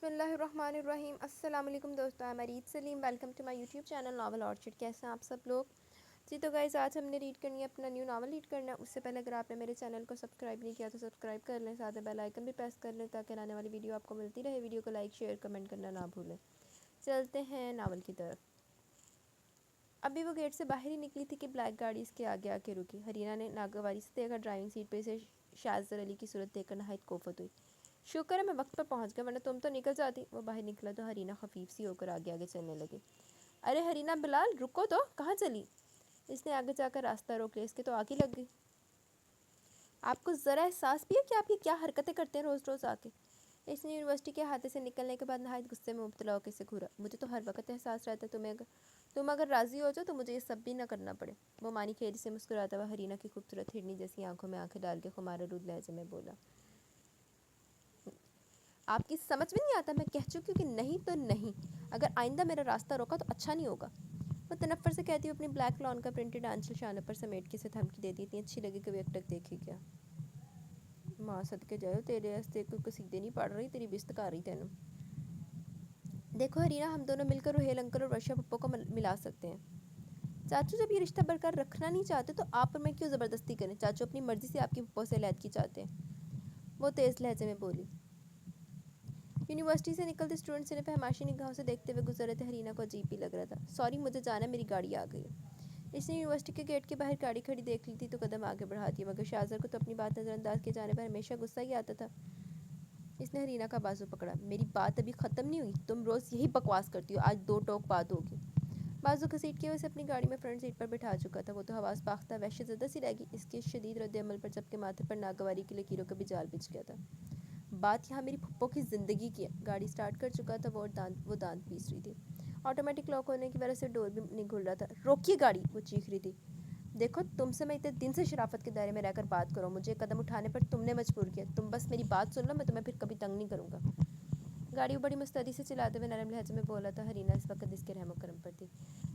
بسم اللہ الرحمن الرحیم۔ السلام علیکم دوستو، میں Reet Saleem, welcome to my YouTube channel Novel Orchard. کیسے ہیں آپ سب لوگ؟ جی تو گائز، آج ہم نے ریڈ کرنی ہے، اپنا نیو ناول ریڈ کرنا ہے۔ اس سے پہلے اگر آپ نے میرے چینل کو سبسکرائب نہیں کیا تو سبسکرائب کر لیں، ساتھ بیل آئیکن بھی پریس کر لیں تاکہ آنے والی ویڈیو آپ کو ملتی رہے۔ ویڈیو کو لائک شیئر کمنٹ کرنا نہ بھولیں۔ چلتے ہیں ناول کی طرف۔ ابھی وہ گیٹ سے باہر ہی نکلی تھی کہ بلیک گاڑی اس کے آگے آ کے رکی۔ حریرہ نے ناگواری سے دیکھا، ڈرائیونگ سیٹ پہ اسے شاذر علی کی صورت دیکھ کر نہایت کوفت ہوئی۔ شکر ہے میں وقت پر پہنچ گیا، ورنہ تم تو نکل جاتی۔ وہ باہر نکلا تو حریرہ خفیف سی ہو کر آگے آگے چلنے لگی۔ ارے حریرہ بلال، رکو تو، کہاں چلی؟ اس نے آگے جا کر راستہ روک لیا، اس کے تو آگے لگ گئی۔ آپ کو ذرا احساس بھی ہے کہ آپ یہ کیا حرکتیں کرتے ہیں روز روز آ کے؟ اس نے یونیورسٹی کے احاطے سے نکلنے کے بعد نہایت غصے میں مبتلا ہو کے اسے گھورا۔ مجھے تو ہر وقت احساس رہتا ہے تم اگر راضی ہو جاؤ تو مجھے یہ سب بھی نہ کرنا پڑے۔ وہ مانی کھیری سے مسکراتا ہوا حریرہ کی خوبصورت ہرنی جیسی آنکھوں میں آنکھیں ڈال کے خمارآلود لہجے میں بولا۔ آپ کی سمجھ میں نہیں آتا؟ میں کہہ چکی ہوں کہ نہیں تو نہیں، اگر آئندہ میرا راستہ روکا تو اچھا نہیں ہوگا۔ وہ تنفر سے کہتی ہوئی اپنی بلیک لان کا پرنٹڈ آنچل شانہ پر سمیٹ کے اسے دھمکی دیتی، اتنی اچھی لگی کہ وہ ایک ٹک دیکھی گیا۔ ماں صدقے جائے، تیرے راستے کو قصیدے نہیں پڑھ رہی، تیری بست کر رہی تینوں۔ دیکھو حریرہ، ہم دونوں مل کر روہیل انکل اور ورشا پپو کو ملا سکتے ہیں۔ چاچو جب یہ رشتہ برقرار رکھنا نہیں چاہتے تو آپ اور میں کیوں زبردستی کریں؟ چاچو اپنی مرضی سے آپ کی پپو سے علیحدگی چاہتے ہیں، وہ تیز لہجے میں بولی۔ یونیورسٹی سے نکلتے اسٹوڈنٹس انہیں فہماشی نگاہوں سے دیکھتے ہوئے گزر رہے تھے۔ حریرہ کو عجیب بھی لگ رہا تھا۔ سوری، مجھے جانا ہے، میری گاڑی آ گئی ہے۔ اس نے یونیورسٹی کے گیٹ کے باہر گاڑی کھڑی دیکھ لی تھی تو قدم آگے بڑھا دیا، مگر شاذر کو تو اپنی بات نظر انداز کیے جانے پر ہمیشہ غصہ ہی آتا تھا۔ اس نے حریرہ کا بازو پکڑا۔ میری بات ابھی ختم نہیں ہوئی، تم روز یہی بکواس کرتی ہو، آج دو ٹوک بات ہوگی۔ بازو گھسیٹ کے وہ اسے اپنی گاڑی میں فرنٹ سیٹ پر بٹھا چکا تھا۔ وہ تو حواس باختہ وحشت زدہ سی رہ گئی اس کے شدید رد عمل پر، جبکہ ماتھے پر ناگواری کی لکیروں کا بھی جال بچھ گیا تھا۔ بات یہاں میری پھپھو کی زندگی کی ہے۔ گاڑی سٹارٹ کر چکا تھا وہ دانت پیس رہی تھی۔ آٹومیٹک لاک ہونے کی وجہ سے ڈور بھی نہیں کھل رہا تھا۔ روکیے گاڑی، وہ چیخ رہی تھی۔ دیکھو، تم سے میں اتنے دن سے شرافت کے دائرے میں رہ کر بات کروں، مجھے قدم اٹھانے پر تم نے مجبور کیا۔ تم بس میری بات سن لو، میں تمہیں پھر کبھی تنگ نہیں کروں گا۔ گاڑی وہ بڑی مستعدی سے چلاتے ہوئے نرم لہجے میں بولا تھا۔ حریرہ اس وقت اس کے رحم و کرم پر تھی۔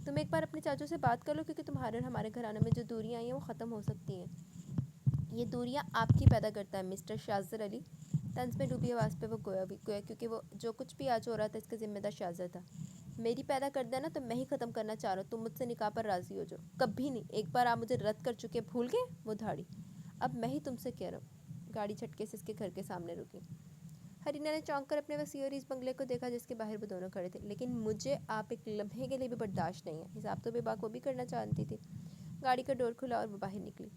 تم ایک بار اپنے چاچو سے بات کر لو، کیونکہ تمہارے اور ہمارے گھرانوں میں جو دوریاں آئی ہیں وہ ختم ہو سکتی ہیں۔ یہ دوریاں آپ کی پیدا کرتا ہے مسٹر شاذر علی۔ طنز میں ڈوبی آواز پہ وہ گویا کیونکہ وہ جو کچھ بھی آج ہو رہا تھا اس کا ذمہ دار شاذر تھا۔ میری پیدا کر دینا تو میں ہی ختم کرنا چاہ رہا ہوں۔ تم مجھ سے نکاح پر راضی ہو جاؤ۔ کبھی نہیں، ایک بار آپ مجھے رد کر چکے، بھول گئے؟ وہ دھاڑی۔ اب میں ہی تم سے کہہ رہا ہوں۔ گاڑی جھٹکے سے اس کے گھر کے سامنے رکی۔ حریرہ نے چونک کر اپنے وسیع اور عریض بنگلے کو دیکھا جس کے باہر وہ دونوں کھڑے تھے۔ لیکن مجھے آپ ایک لمحے کے لیے بھی برداشت نہیں ہے۔ حساب تو بے باک وہ بھی کرنا چاہتی تھی۔ گاڑی کا ڈور کھلا اور وہ باہر نکلی۔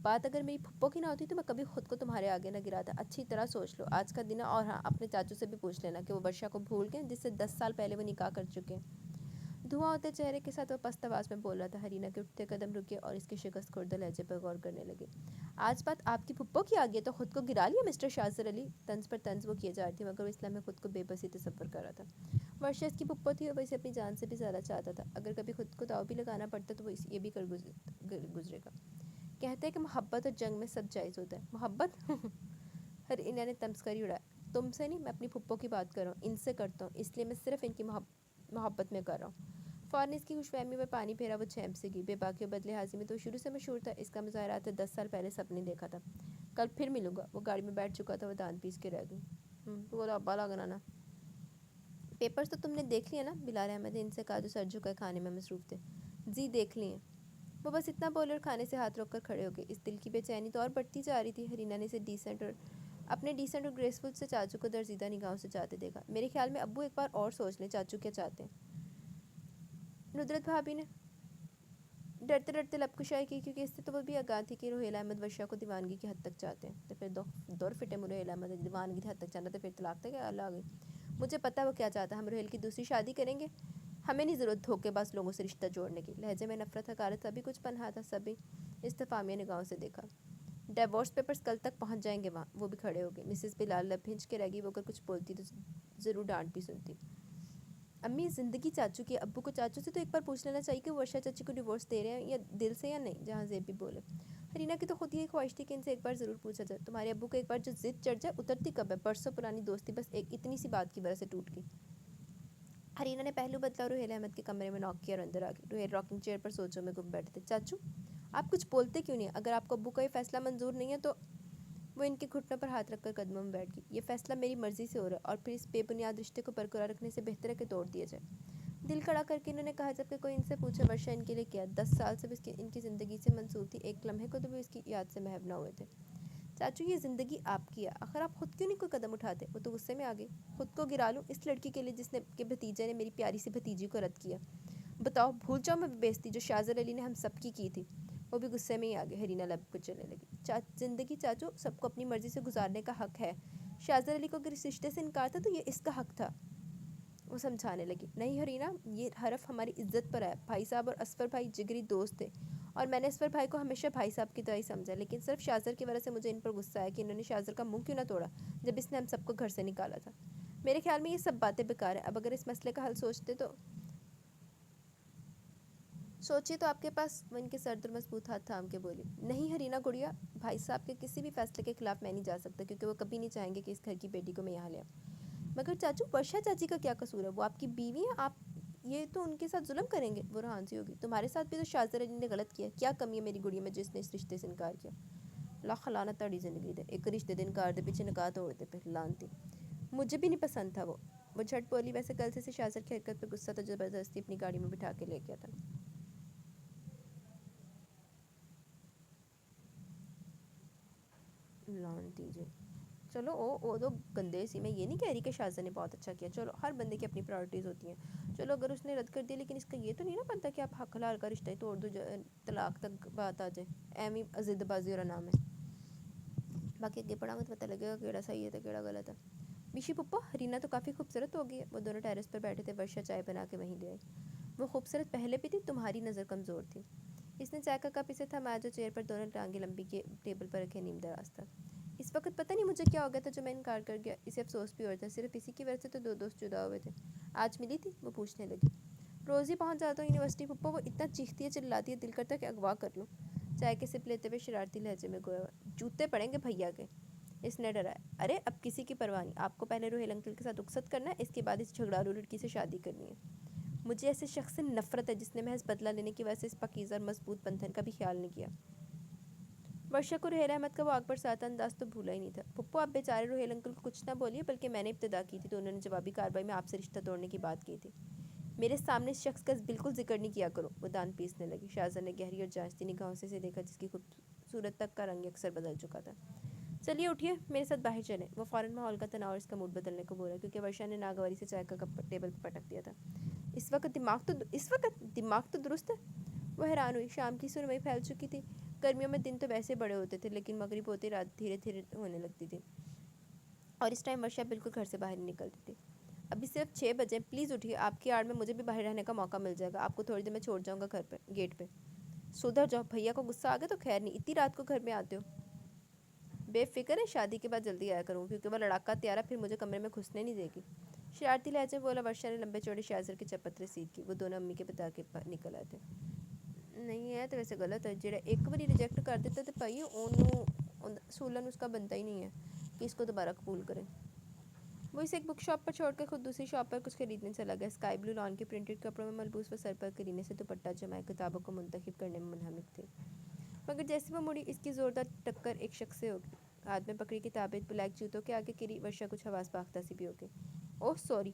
بات اگر میری پھپھو کی نہ ہوتی تو میں کبھی خود کو تمہارے آگے نہ گراتا۔ اچھی طرح سوچ لو آج کا دن ہے، اور ہاں، اپنے چاچو سے بھی پوچھ لینا کہ وہ ورشا کو بھول گئے جس سے 10 سال پہلے وہ نکاح کر چکے ہیں۔ دھواں ہوتے چہرے کے ساتھ وہ پست آواز میں بول رہا تھا۔ حریرہ کے اٹھتے قدم رکے اور اس کے شکست خوردہ لہجے پر غور کرنے لگے۔ آج بات آپ کی پھپھو کی آگئی ہے تو خود کو گرا لیا مسٹر شاذر علی؟ طنز پر طنز وہ کیے جا رہی تھی، مگر وہ اس لمحے خود کو بے بسی تصور کر رہا تھا۔ ورشا اس کی پھپھو تھی اور وہ اسے اپنی جان سے بھی زیادہ چاہتا تھا۔ اگر کبھی خود کو داؤ بھی لگانا پڑتا تو وہ یہ بھی کر گزرے گا۔ کہتے ہیں کہ محبت اور جنگ میں سب جائز ہوتا ہے۔ محبت؟ حریرہ نے تمسکری اڑایا۔ تم سے نہیں، میں اپنی پھپھو کی بات کر رہا ہوں، ان سے کرتا ہوں، اس لیے میں صرف ان کی محبت میں کر رہا ہوں۔ فوراً اس کی خوش فہمی میں پانی پھیرا، وہ چھینپ سے گئی۔ بے باکی و بدلے حاضری میں تو شروع سے مشہور تھا، اس کا مظاہرات 10 سال پہلے سب نے دیکھا تھا۔ کل پھر ملوں گا۔ وہ گاڑی میں بیٹھ چکا تھا، وہ دانت پیس کے رہ گئی۔ تو وہ ابا لگنا نا۔ پیپرز تو تم نے دیکھ لیے نا؟ بلال احمد نے ان سے کہا جو سر جھکائے کھانے میں مصروف تھے۔ جی دیکھ لیے۔ وہ بس اتنا بولے اور کھانے سے ہاتھ روک کر کھڑے ہو گئے۔ اس دل کی بے چینی تو اور بڑھتی جا رہی تھی۔ حریرہ نے اسے اپنے ڈیسنٹ اور گریسفل سے چاچو کو درزیدہ نگاہوں سے جاتے دیکھا۔ میرے خیال میں ابو ایک بار اور سوچ لیں، چاچو کیا چاہتے ہیں؟ ندرت بھابی نے ڈرتے ڈرتے لب کشائی کی، کیونکہ اس سے تو وہ بھی آگاہ تھی کہ روہیل احمد ورشا کو دیوانگی کی حد تک چاہتے ہیں۔ تو پھر دور فٹے روہیل احمد دیوانگی کی حد تک چاہنا تو پھر طلاق تک اللہ آ گئی۔ مجھے پتہ وہ کیا چاہتا ہے، ہم روہیل کی دوسری شادی کریں گے۔ ہمیں نہیں ضرورت دھوکے باز لوگوں سے رشتہ جوڑنے کی۔ لہجے میں نفرت حقارت سبھی کچھ پنہا تھا۔ سبھی استفہامیہ نگاہوں سے دیکھا۔ ڈیورس پیپرز کل تک پہنچ جائیں گے وہاں۔ وہ بھی کھڑے ہو گئے۔ مسز بلال لب بھنج کے رہ گئی۔ وہ اگر کچھ بولتی تو ضرور ڈانٹ بھی سنتی۔ امی، زندگی چاچو کی، ابو کو چاچو سے تو ایک بار پوچھ لینا چاہیے کہ وہ ورشا چاچی کو ڈیورس دے رہے ہیں یا دل سے یا نہیں۔ جہاں زیب بھی بولے۔ حریرہ کی تو خود یہی خواہش تھی کہ ان سے ایک بار ضرور پوچھا جائے۔ تمہارے ابو کو ایک بار جو ضد چڑھ جائے اترتی کب ہے؟ برسوں پرانی دوستی بس ایک اتنی سی بات کی وجہ سے ٹوٹ گئی۔ حریرہ نے پہلو بدلا اور روہیل احمد کے کمرے میں نوک کیا اور اندر آ گئی۔ روہیل راکنگ چیئر پر سوچوں میں گم بیٹھے تھے۔ چاچو، آپ کچھ بولتے کیوں نہیں؟ اگر آپ کو ابو کا یہ فیصلہ منظور نہیں ہے تو وہ ان کے گھٹنوں پر ہاتھ رکھ کر قدموں میں بیٹھ گئی. یہ فیصلہ میری مرضی سے ہو رہا ہے اور پھر اس بے بنیاد رشتے کو برقرار رکھنے سے بہتر ہے کہ توڑ دیا جائے. دل کڑا کر کے انہوں نے کہا جب کہ کوئی ان سے پوچھے ورشا ان کے لیے کیا 10 سال سے ان کی زندگی سے منسوب تھی. ایک لمحے کو تو وہ اس کی یاد سے محو نہ ہوئے تھے. چاچو یہ زندگی آپ کی ہے, آخر آپ خود کیوں نہیں کوئی قدم اٹھاتے؟ وہ تو غصے میں آ گئی. خود کو گرا لوں اس لڑکی کے لیے جس نے کے بھتیجے نے میری پیاری سی بھتیجی کو رد کیا؟ بتاؤ بھول جاؤ میں بےعزتی جو شازر علی نے ہم سب کی تھی. وہ بھی غصے میں ہی آگے. ہرینا لب کچلنے لگی. زندگی چاچو سب کو اپنی مرضی سے گزارنے کا حق ہے. شازر علی کو اگر اس رشتے سے انکار تھا تو یہ اس کا حق تھا. وہ سمجھانے لگی. نہیں ہرینا, یہ حرف ہماری عزت پر ہے. بھائی صاحب اور اصفر بھائی جگری دوست تھے اور میں نے اصفر بھائی کو ہمیشہ بھائی صاحب کی طرح ہی سمجھا, لیکن صرف شازر کی وجہ سے مجھے ان پر غصہ ہے کہ انہوں نے شازر کا منہ کیوں نہ توڑا جب اس نے ہم سب کو گھر سے نکالا تھا. میرے خیال میں یہ سب باتیں بیکار ہیں. اب اگر اس مسئلے کا حل سوچیے تو آپ کے پاس. وہ ان کے سرد اور مضبوط ہاتھ تھام کے بولی. نہیں ہرینا گڑیا, بھائی صاحب کے کسی بھی فیصلے کے خلاف میں نہیں جا سکتا کیونکہ وہ کبھی نہیں چاہیں گے کہ اس گھر کی بیٹی کو میں یہاں لے آؤں. مگر چاچو ورشا چاچی کا کیا قصور ہے؟ وہ آپ کی بیوی ہیں, آپ یہ تو ان کے ساتھ ظلم کریں گے. وہ روحان سی ہوگی. تمہارے ساتھ بھی تو شازر علی نے غلط کیا. کیا کمی ہے میری گڑیا میں جس نے اس رشتے سے انکار کیا؟ لاکھ لعنت تڑی زندگی دے, ایک رشتے دے انکار دے پیچھے نکاح توڑ دے پہ لانتی. مجھے بھی نہیں پسند تھا وہ جھٹ بولی. ویسے کل سے شازر کی حرکت پہ غصہ تو زبردستی اپنی گاڑی میں بٹھا کے لے گیا تھا. لانتی جی. چلو او تو گندے سی, میں یہ نہیں کہہ رہی کہ شازر نے بہت اچھا کیا. چلو ہر بندے کی اپنی پرائورٹیز ہوتی ہیں. چلو اگر اس نے رد کر دیا, لیکن اس کا یہ تو نہیں نا بنتا کہ آپ حق حلال کا رشتہ ہی توڑ دو, طلاق تک بات آ جائے. ایویں ضد بازی اور نام ہے. باقی اگے پڑھا مت پتہ لگے گا کیڑا صحیح ہے تو کیڑا غلط ہے. بیشی پپا ہرینا تو کافی خوبصورت ہو گئی ہے. وہ دونوں ٹیرس پر بیٹھے تھے. ورشا چائے بنا کے وہیں لے آئی. وہ خوبصورت پہلے بھی تھی, تمہاری نظر کمزور تھی. اس نے چائے کا کپ اسے تھما جو چیئر پر دونوں ٹانگیں لمبی کے ٹیبل پر رکھے نیم دراز تھا. اس وقت پتہ نہیں مجھے کیا ہو گیا تھا جو میں انکار کر گیا. اسے افسوس بھی ہو رہا تھا. صرف اسی کی وجہ سے تو دو دوست جدا ہوئے تھے. آج ملی تھی؟ وہ پوچھنے لگی. روز ہی پہنچ جاتا ہوں یونیورسٹی. پپا وہ اتنا چیختی ہے چلاتی ہے, دل کرتا ہے کہ اغوا کر لوں. چائے کے سپ لیتے ہوئے شرارتی لہجے میں گویا. جوتے پڑیں گے بھیا کے, اس نے ڈرایا. ارے اب کسی کی پرواہ نہیں. آپ کو پہلے روہیل انکل کے ساتھ رخصت کرنا ہے, اس کے بعد اس جھگڑالو لڑکی سے شادی کرنی ہے. مجھے ایسے شخص سے نفرت ہے جس نے محض بدلہ لینے کی وجہ سے اس پاکیزہ اور مضبوط بندھن کا بھی خیال نہیں کیا. ورشا کو روہیل احمد کا وہ آگ برساتا انداز تو بھولا ہی نہیں تھا. پپو آپ بیچارے روہیل انکل کو کچھ نہ بولیے, بلکہ میں نے ابتدا کی تھی تو انہوں نے جوابی کارروائی میں آپ سے رشتہ توڑنے کی بات کی تھی. میرے سامنے اس شخص کا بالکل ذکر نہیں کیا کرو. وہ دان پیسنے لگی. شازر نے گہری اور جانچتی نگاہوں سے اسے دیکھا جس کی خوبصورت تک کا رنگ اکثر بدل چکا تھا. چلیے اٹھیے, میرے ساتھ باہر چلیں. وہ فوراً ماحول کا تناؤ اور اس کا موڈ بدلنے کو بولا کیونکہ ورشا نے ناگواری سے چائے کا کپ ٹیبل پر پٹک دیا تھا. اس وقت دماغ تو درست ہے. وہ حیران ہوئی. شام کی سرمئی پھیل چکی تھی. گرمیوں میں دن تو ویسے بڑے ہوتے تھے, لیکن مغرب ہوتے رات دھیرے دھیرے ہونے لگتی تھی اور اس ٹائم ورشا بالکل گھر سے باہر نہیں نکلتی تھی. ابھی صرف 6 بجے, پلیز اٹھیے. آپ کی آڑ میں مجھے بھی باہر رہنے کا موقع مل جائے گا. آپ کو تھوڑی دیر میں چھوڑ جاؤں گا گھر پہ, گیٹ پہ. سدھر جاؤ. بھیا کو غصہ آ گیا تو خیر نہیں, اتنی رات کو گھر میں آتے ہو. بے فکر ہے, شادی کے بعد جلدی آیا کروں کیونکہ وہ لڑاکا تیارہ پھر مجھے کمرے میں گھسنے نہیں دے گی. شرارتی لہجے بولا. ورشا نے لمبے چوڑے شازر کے چپترے سیدھ کی. وہ دونوں امی کے بتا کے نکل آئے تھے. نہیں ہے تو ویسے غلط ہے. جڑا ایک باری ریجیکٹ کر دیتا تو بھائی انہوں سولن اس کا بنتا ہی نہیں ہے کہ اس کو دوبارہ قبول کریں. وہ اسے ایک بک شاپ پر چھوڑ کر خود دوسری شاپ پر کچھ خریدنے چلا گیا. اسکائی بلو لان کے پرنٹڈ کپڑوں میں ملبوس وہ سر پر کرینے سے دوپٹہ جمائے کتابوں کو منتخب کرنے میں منہمک تھی. مگر جیسے وہ مڑی, اس کی زوردار ٹکر ایک شخص سے ہوگی. ہاتھ میں پکڑی کتابیں بلیک جوتوں کے آگے گری. ورشا کچھ حواس باختہ سی بھی ہو گئی. اوہ سوری.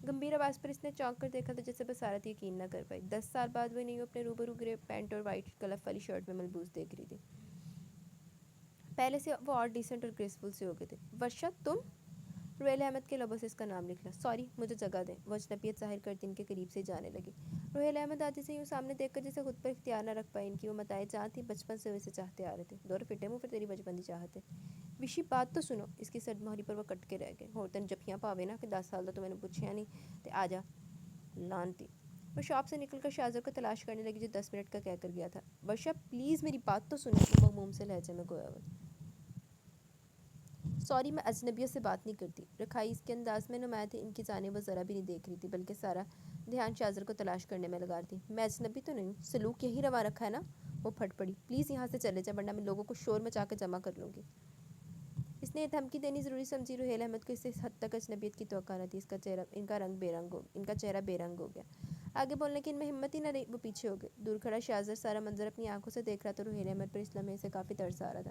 گمبھیر آواز پر اس نے چونک کر دیکھا تو جیسے بصارت یقین نہ کر پائی. 10 سال بعد وہ نہیں اپنے روبرو گرے پینٹ اور وائٹ کلف والی شرٹ میں ملبوس دیکھ رہی تھی. پہلے سے وہ اور ڈیسنٹ اور گریسفل سے ہو گئے تھے. ورشا تم؟ روہیل احمد کے لبوں سے اس کا نام نکلا. سوری, مجھے جگہ دیں. وہ اجنبیت ظاہر کرتی ان کے قریب سے جانے لگی. روہیل احمد آج اسے یوں سامنے دیکھ کر جسے خود پر اختیار نہ رکھ پائی. ان کی وہ متاع جاں تھی, بچپن سے وہ اسے چاہتے آ رہے تھے. دور پھٹے منہ پہ تیری بچپن دی چاہت ہے. وشی بات تو سنو. اس کی سرد مہری پر وہ کٹ کے رہ گئے. ہور تن جفیاں پاوے نا کہ 10 سال دا تو میں نے پوچھیا نہیں تے آ جا لانتی. وہ شاپ سے نکل کر شازر کو تلاش کرنے لگی جو 10 منٹ کا کہہ کر گیا تھا. ورشا پلیز میری بات تو سنو. وہ مغموم سے لہجے میں گویا. سوری, میں اجنبیوں سے بات نہیں کرتی. رکھائی اس کے انداز میں نمایاں تھی. ان کی جانب وہ ذرا بھی نہیں دیکھ رہی تھی بلکہ سارا دھیان شازر کو تلاش کرنے میں لگا رہی تھی. میں اجنبی تو نہیں, سلوک یہی روا رکھا ہے نا. وہ پھٹ پڑی. پلیز یہاں سے چلے جا ورنہ میں لوگوں کو شور مچا کے جمع کر لوں گی. اس نے یہ دھمکی دینی ضروری سمجھی. روہیل احمد کو اس سے حد تک اجنبیت کی توقع نہ تھی. ان کا چہرہ بے رنگ ہو گیا. آگے بولنے کی ان میں ہمت ہی نہ رہی. وہ پیچھے ہو گئے. دور کھڑا شازر سارا منظر اپنی آنکھوں سے دیکھ رہا تھا. روہیل احمد پر اس لمحے سے کافی ترس آ رہا تھا.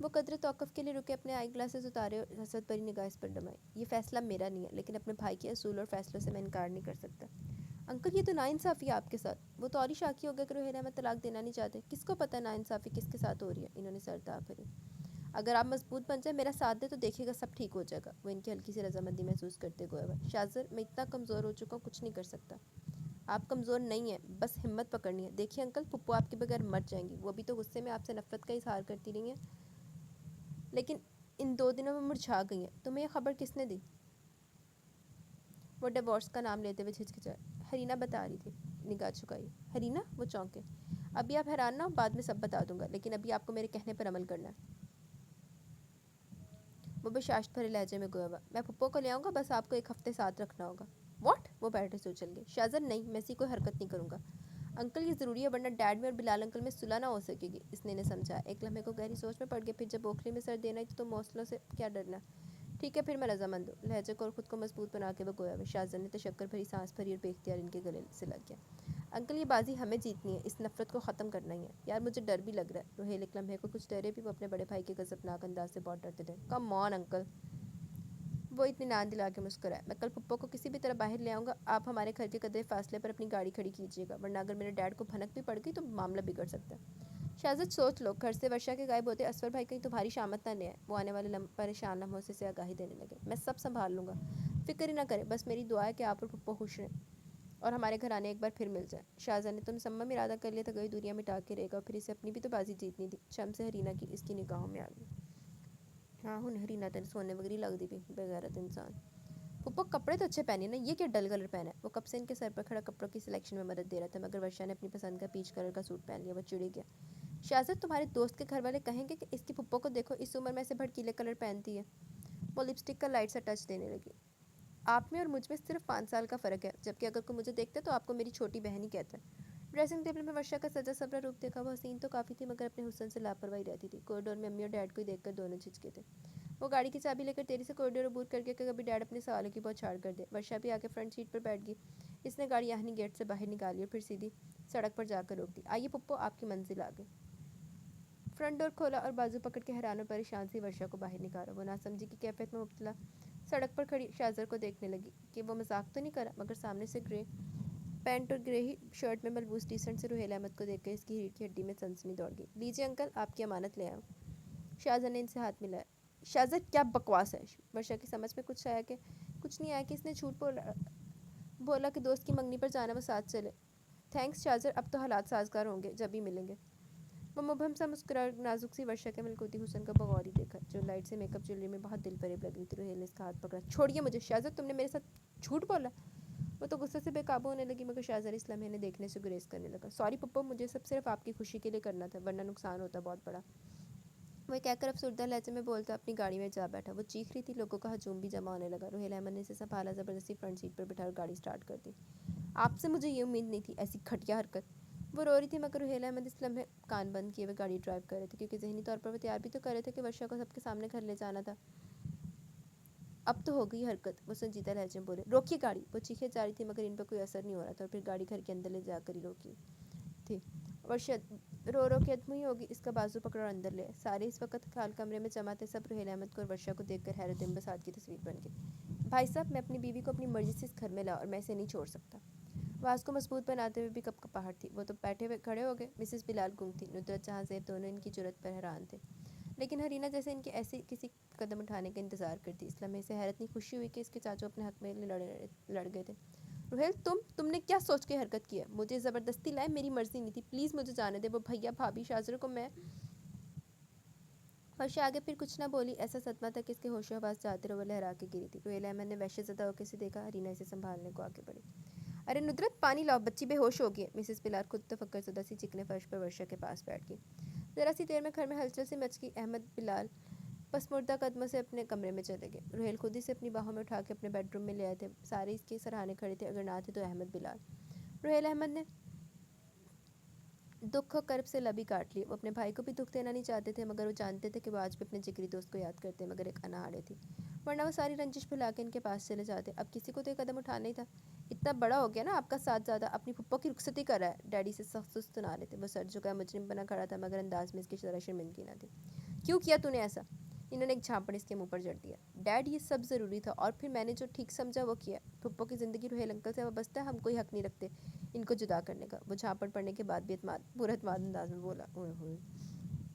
وہ قدر توقف کے لیے رکے، اپنے آئی گلاسز اتارے اور حسرت بھری نگاہ اس پر ڈمائی. یہ فیصلہ میرا نہیں ہے، لیکن اپنے بھائی کے اصول اور فیصلوں سے میں انکار نہیں کر سکتا. انکل یہ تو ناانصافی ہے آپ کے ساتھ. وہ تو اور ہی شاکی ہو گیا کہ روہیل احمد طلاق دینا نہیں چاہتے. کس کو پتہ ناانصافی کس کے ساتھ ہو رہی ہے. انہوں نے سر داب بھری. اگر آپ مضبوط بن جائیں، میرا ساتھ دے تو دیکھے گا سب ٹھیک ہو جائے گا. وہ ان کی ہلکی سی رضامندی محسوس کرتے ہوئے گویا. شاذر میں اتنا کمزور ہو چکا ہوں کچھ نہیں کر سکتا. آپ کمزور نہیں ہیں، بس ہمت پکڑنی ہے. دیکھیے انکل، پھپھو آپ کے بغیر مر جائیں گی. وہ بھی تو غصے میں آپ سے نفرت کا اظہار کرتی رہی ہیں، لیکن ان 2 دنوں میں مرجھا گئی ہیں. تمہیں یہ خبر کس نے دی؟ وہ ڈیورس کا نام لیتے ہوئے جھجکچائے. حرینا بتا رہی تھی. نگاہ جھکائی. حرینا؟ وہ چونکے. ابھی آپ حیران نہ ہو، بعد میں سب بتا دوں گا، لیکن ابھی آپ کو میرے کہنے پر عمل کرنا ہے. وہ بشاشت بھرے لہجے میں گویا. میں پھپھو کو لے آؤں گا، بس آپ کو 1 ہفتے ساتھ رکھنا ہوگا. واٹ؟ وہ بیٹھے سے اچھل گئے. شاذر نہیں، میں ایسی کوئی حرکت نہیں کروں گا. انکل یہ ضروری ہے، ورنہ ڈیڈ میں اور بلال انکل میں صلح نہ ہو سکے گی. اس نے انہیں سمجھایا. ایک لمحے کو گہری سوچ میں پڑ گئے، پھر جب اوکھلی میں سر دینا ہی تو موصلوں سے کیا ڈرنا. ٹھیک ہے، پھر میں رضامند ہوں. لہجے کو اور خود کو مضبوط بنا کے وہ گویا. شاذر نے تشکر بھری سانس بھری اور بے اختیار ان کے گلے سے لگ گیا. انکل یہ بازی ہمیں جیتنی ہے، اس نفرت کو ختم کرنا ہی ہے. یار مجھے ڈر بھی لگ رہا ہے. روہیل ایک لمحے کو کچھ ڈرے بھی، وہ اپنے بڑے بھائی کے غضبناک انداز سے بہت ڈرتے تھے. کم آن انکل. وہ اطمینان دلا کے مسکرایا. میں کل پھپھو کو کسی بھی طرح باہر لے آؤں گا. آپ ہمارے گھر کے قدرے فاصلے پر اپنی گاڑی کھڑی کیجیے گا، ورنہ اگر میرے ڈیڈ کو بھنک بھی پڑ گئی تو معاملہ بگڑ سکتا ہے. شاذر سوچ لو، گھر سے ورشا کے غائب ہوتے اسور بھائی کہیں تمہاری شامت نہ لے آئے. وہ آنے والے پریشان لمحوں سے آگاہی دینے لگے. میں سب سنبھال لوں گا، فکر ہی نہ کریں. بس میری دعا ہے کہ آپ اور پھپھو خوش رہیں اور ہمارے گھر آنے ایک بار پھر مل جائیں. شاذر نے تو مسمم ارادہ کر لیا تھا گئی دوریاں مٹا کے رہے گا، پھر اسے اپنی بھی تو بازی جیتنی تھی. شم سے حرینا کی اس کی نگاہوں میں آ گئی. ہاں ہن حرینا تین سونے وگری لگ دی پئی، بغیرت انسان. پھپھو کپڑے تو اچھے پہنے نا، یہ کیا ڈل کلر پہنا ہے. وہ کب سے ان کے سر پر کھڑا کپڑوں کی سلیکشن میں مدد دے رہا تھا، مگر ورشا نے اپنی پسند کا پیچ کلر کا سوٹ پہن لیا. وہ چڑی گیا. شاذر تمہارے دوست کے گھر والے کہیں گے کہ اس کی پھپھو کو دیکھو، اس عمر میں ایسے بھڑکیلے کلر پہنتی ہے. وہ لپسٹک کا لائٹ سا ٹچ دینے لگی. آپ میں اور مجھ میں صرف 5 سال کا فرق ہے، جبکہ اگر کوئی مجھے دیکھتا ہے تو آپ کو میری چھوٹی بہن ہی کہتا ہے. ڈریسنگ ٹیبل میں ورشا کا سجا سبرا روپ دیکھا. وہ حسین تو کافی تھی، مگر اپنے حسن سے لاپرواہی رہتی تھی. کوریڈور میں امی اور ڈیڈ کو ہی دیکھ کر دونوں جھجکے تھے. وہ گاڑی کی چابی لے کر تیزی سے کوریڈور عبور کر گیا کہ کبھی ڈیڈ اپنے سوالوں کی بہت چھاڑ کر دے. ورشا بھی آ کے فرنٹ سیٹ پر بیٹھ گئی. اس نے گاڑی یہاں گیٹ سے باہر نکالی اور پھر سیدھی سڑک پر جا کر روک دی. آئیے پھپھو، آپ کی منزل آ گئی. فرنٹ ڈور کھولا اور بازو پکڑ کے حیران اور پریشان سی ورشا کو باہر نکالا. وہ ناسمجھی کی کیفیت میں مبتلا سڑک پر کھڑی شاذر کو دیکھنے لگی کہ وہ مذاق تو نہیں کرا، مگر سامنے سے گرے پینٹ اور گرے ہی شرٹ میں ملبوس ڈیسنٹ سے روہیل احمد کو دیکھ کر اس کی ریڑھ کی ہڈی میں سنسنی دوڑ گئی. لیجیے انکل، آپ کی امانت لے آؤ. شاذر نے ان سے ہاتھ ملایا. شاذر کیا بکواس ہے. ورشا کی سمجھ میں کچھ نہیں آیا کہ اس نے جھوٹ بولا کہ دوست کی منگنی پر جانا وہ ساتھ چلے. تھینکس شاذر، اب تو حالات سازگار ہوں گے، جب ہی ملیں گے. وہ مبہم سا مسکرا نازک سی ورشا کے ملکوتی حسن کا بغور ہی دیکھا، جو لائٹ سے میک اپ جویلری میں بہت دل فریب لگ رہی تھی. روہیل نے اس کا ہاتھ پکڑا. چھوڑیے مجھے. شاذر تم نے میرے ساتھ جھوٹ بولا. وہ تو غصے سے بے قابو ہونے لگی، مگر شاذر اس لمحے نے دیکھنے سے گریز کرنے لگا. سوری پھپھو، مجھے سب صرف آپ کی خوشی کے لیے کرنا تھا، ورنہ نقصان ہوتا بہت بڑا. وہ کہہ کر افسردہ لہجے میں بولتا اپنی گاڑی میں جا بیٹھا. وہ چیخ رہی تھی. لوگوں کا ہجوم بھی جمع ہونے لگا. روہیل احمد نے اسے سنبھالا، زبردستی فرنٹ سیٹ پر بٹھا اور گاڑی سٹارٹ کر دی. آپ سے مجھے یہ امید نہیں تھی، ایسی گھٹیا حرکت. وہ رو رہی تھی، مگر روہیل احمد اس لمحے کان بند کیے ہوئے گاڑی ڈرائیو کر رہے تھے، کیونکہ ذہنی طور پر وہ تیار بھی تو کر رہے تھے کہ ورشا کو سب کے سامنے گھر لے جانا تھا. اب تو ہو گئی حرکت. وہ سنجیدہ لہجے میں بولے. روکیے گاڑی. وہ چیخیں جاری تھی، مگر ان پر کوئی اثر نہیں ہو رہا تھا، اور پھر گاڑی گھر کے اندر لے جا کر ہی روکی تھی. ورشا رو رو کے ادموئی ہوگی. اس کا بازو پکڑا اور اندر لے آئے. سارے اس وقت خال کمرے میں جمع تھے. سب روہیل احمد کو اور ورشا کو دیکھ کر حیرت انبساط کی تصویر بن گئی. بھائی صاحب، میں اپنی بیوی کو اپنی مرضی سے اس گھر میں لاؤں اور میں اسے نہیں چھوڑ سکتا. آواز کو مضبوط بناتے ہوئے بھی کپکپاہٹ تھی. وہ تو بیٹھے ہوئے کھڑے ہو گئے. مسز بلال گنگ تھی. ندرت جہاں زیب دونوں ان کی جرأت پر حیران تھے، لیکن حرینا جیسے ان کے ایسے کسی قدم اٹھانے کا انتظار کرتی. اس لمحے سے حیرت نہیں خوشی ہوئی کہ اس کے چاچو اپنے حق میں لڑ گئے تھے. روہیل، تم نے کیا سوچ کے حرکت کی ہے؟ مجھے زبردستی لائے، میری مرضی نہیں تھی. پلیز مجھے جانے دے. وہ بھیا بھابھی شاذر کو میں ورشا آگے پھر کچھ نہ بولی. ایسا صدمہ تھا کہ اس کے ہوش و حواس جاتے رہے. وہ لہرا کے گری تھی. روہیل احمد نے وحشت زدہ ہو کے اسے دیکھا. حرینا اسے سنبھالنے کو آگے بڑھی. ارے ندرت، پانی لاؤ، بچی بے ہوش ہوگی ہے. مسز بلال خود تفکر زدہ سی چکنے فرش پر ورشا کے پاس بیٹھ گئی. ذرا سی دیر میں گھر میں ہلچل سی مچ گئی. احمد بلال پس مردہ قدموں سے اپنے کمرے میں چلے گئے. روہیل خود ہی سے اپنی باہوں میں اٹھا کے اپنے بیڈ روم میں لے آئے تھے. سارے اس کے سراہنے کھڑے تھے، اگر نہ تھے تو احمد بلال. روہیل احمد نے دکھ و کرب سے لبی کاٹ لی. وہ اپنے بھائی کو بھی دکھ دینا نہیں چاہتے تھے، مگر وہ جانتے تھے کہ وہ آج بھی اپنے جگری دوست کو یاد کرتے، مگر ایک اناڑے تھی، ورنہ وہ ساری رنجش بھلا کے ان کے پاس چلے جاتے. اب کسی کو تو یہ قدم اٹھانا ہی تھا. اتنا بڑا ہو گیا نا آپ کا ساتھ زیادہ اپنی پھپھو کی رخصتی کر رہا ہے. ڈیڈی سے سخت سست سنا رہے تھے. وہ سر جھکائے مجرم بنا کھڑا تھا، مگر انداز میں اس کی ذرا شرمندگی نہ تھی. کیوں کیا تو نے ایسا؟ انہوں نے ایک جھانپڑ اس کے منہ پر جڑ دیا. ڈیڈ یہ سب ضروری تھا اور پھر میں نے جو ٹھیک سمجھا وہ کیا. پھپھو کی زندگی روہیل انکل سے وابستہ ہے, ہم کوئی حق نہیں رکھتے ان کو جدا کرنے کا. وہ جھانپڑ پڑنے کے بعد بھی پورا اعتماد انداز میں بولا. اوئے ہوئے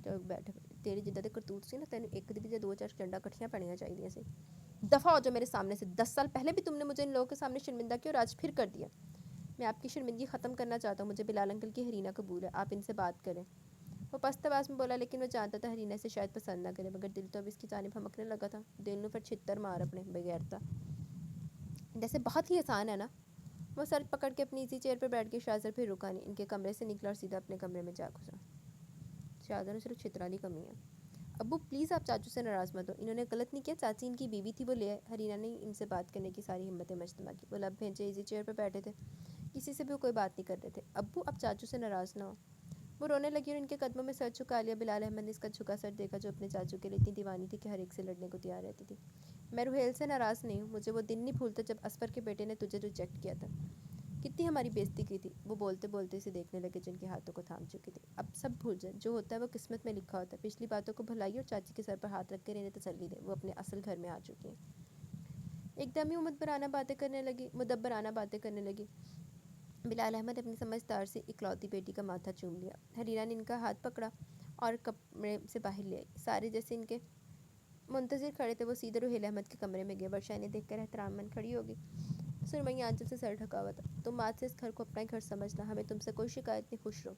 تو بیٹھے تیری جدہ دے کرتوت سی نا تینوں ایک دی یا 2-4 چنڈا کٹھیاں پڑنیاں چاہیے سی. دفعہ ہو جو میرے سامنے سے. 10 سال پہلے بھی تم نے مجھے ان لوگوں کے سامنے شرمندہ کیا اور آج پھر کر دیا. میں آپ کی شرمندگی ختم کرنا چاہتا ہوں. مجھے بلال انکل کی حرینا قبول ہے, آپ ان سے بات کریں. وہ پست آواز میں بولا, لیکن وہ جانتا تھا حرینا اسے شاید پسند نہ کرے, مگر دل تو اب اس کی جانب ہمکنے لگا تھا. دل نے پھر چھتر مار اپنے بغیرتا. جیسے بہت ہی آسان ہے نا. وہ سر پکڑ کے اپنی ایزی چیئر پر بیٹھ کے شاہزر پھر رکا نہیں, ان کے کمرے سے نکلا اور سیدھا اپنے کمرے میں جا گھسا. شاہزر نے صرف چھترالی کمی ہے. ابو پلیز آپ چاچو سے ناراض مت ہو, انہوں نے غلط نہیں کیا, چاچی ان کی بیوی تھی, وہ لے آئے. حرینا نے ان سے بات کرنے کی ساری ہمتیں مجتمع کی. وہ لب بھینچے ایزی چیئر پر بیٹھے تھے, کسی سے بھی کوئی بات نہیں کر رہے تھے. ابو اب چاچو سے ناراض نہ ہو. وہ رونے لگی اور ان کے قدموں میں سر جھکا لیا. بلال احمد نے اس کا جھکا سر دیکھا جو اپنے چاچو کے لیے اتنی دیوانی تھی کہ ہر ایک سے لڑنے کو تیار رہتی تھی. میں روہیل سے ناراض نہیں ہوں, مجھے وہ دن نہیں بھولتا جب اسفر کے بیٹے نے تجھے ریجیکٹ کیا تھا. کتنی ہماری بےزتی کی تھی. وہ بولتے بولتے اسے دیکھنے لگے جن کے ہاتھوں کو تھام چکی تھی. اب سب بھول جائیں, جو ہوتا ہے وہ قسمت میں لکھا ہوتا ہے. پچھلی باتوں کو بھلائیے اور چاچی کے سر پر ہاتھ رکھ کر انہیں تسلی دے, وہ اپنے اصل گھر میں آ چکی ہیں. ایک دم ہی مدبرانہ باتیں کرنے لگی. بلال احمد اپنی سمجھدار سے اکلوتی بیٹی کا ماتھا چوم لیا. حریرہ نے ان کا ہاتھ پکڑا اور کمرے سے باہر لے آئی. سارے جیسے ان کے منتظر کھڑے تھے وہ سیدھے روہیل احمد کے کمرے میں گئے. ورشا انہیں دیکھ کر احترام مند کھڑی ہوگی. سرمئی آنچل سے سر ڈھکا ہوا تھا. تم آج سے اس گھر کو اپنا ہی گھر سمجھنا, ہمیں تم سے کوئی شکایت نہیں, خوش رہو.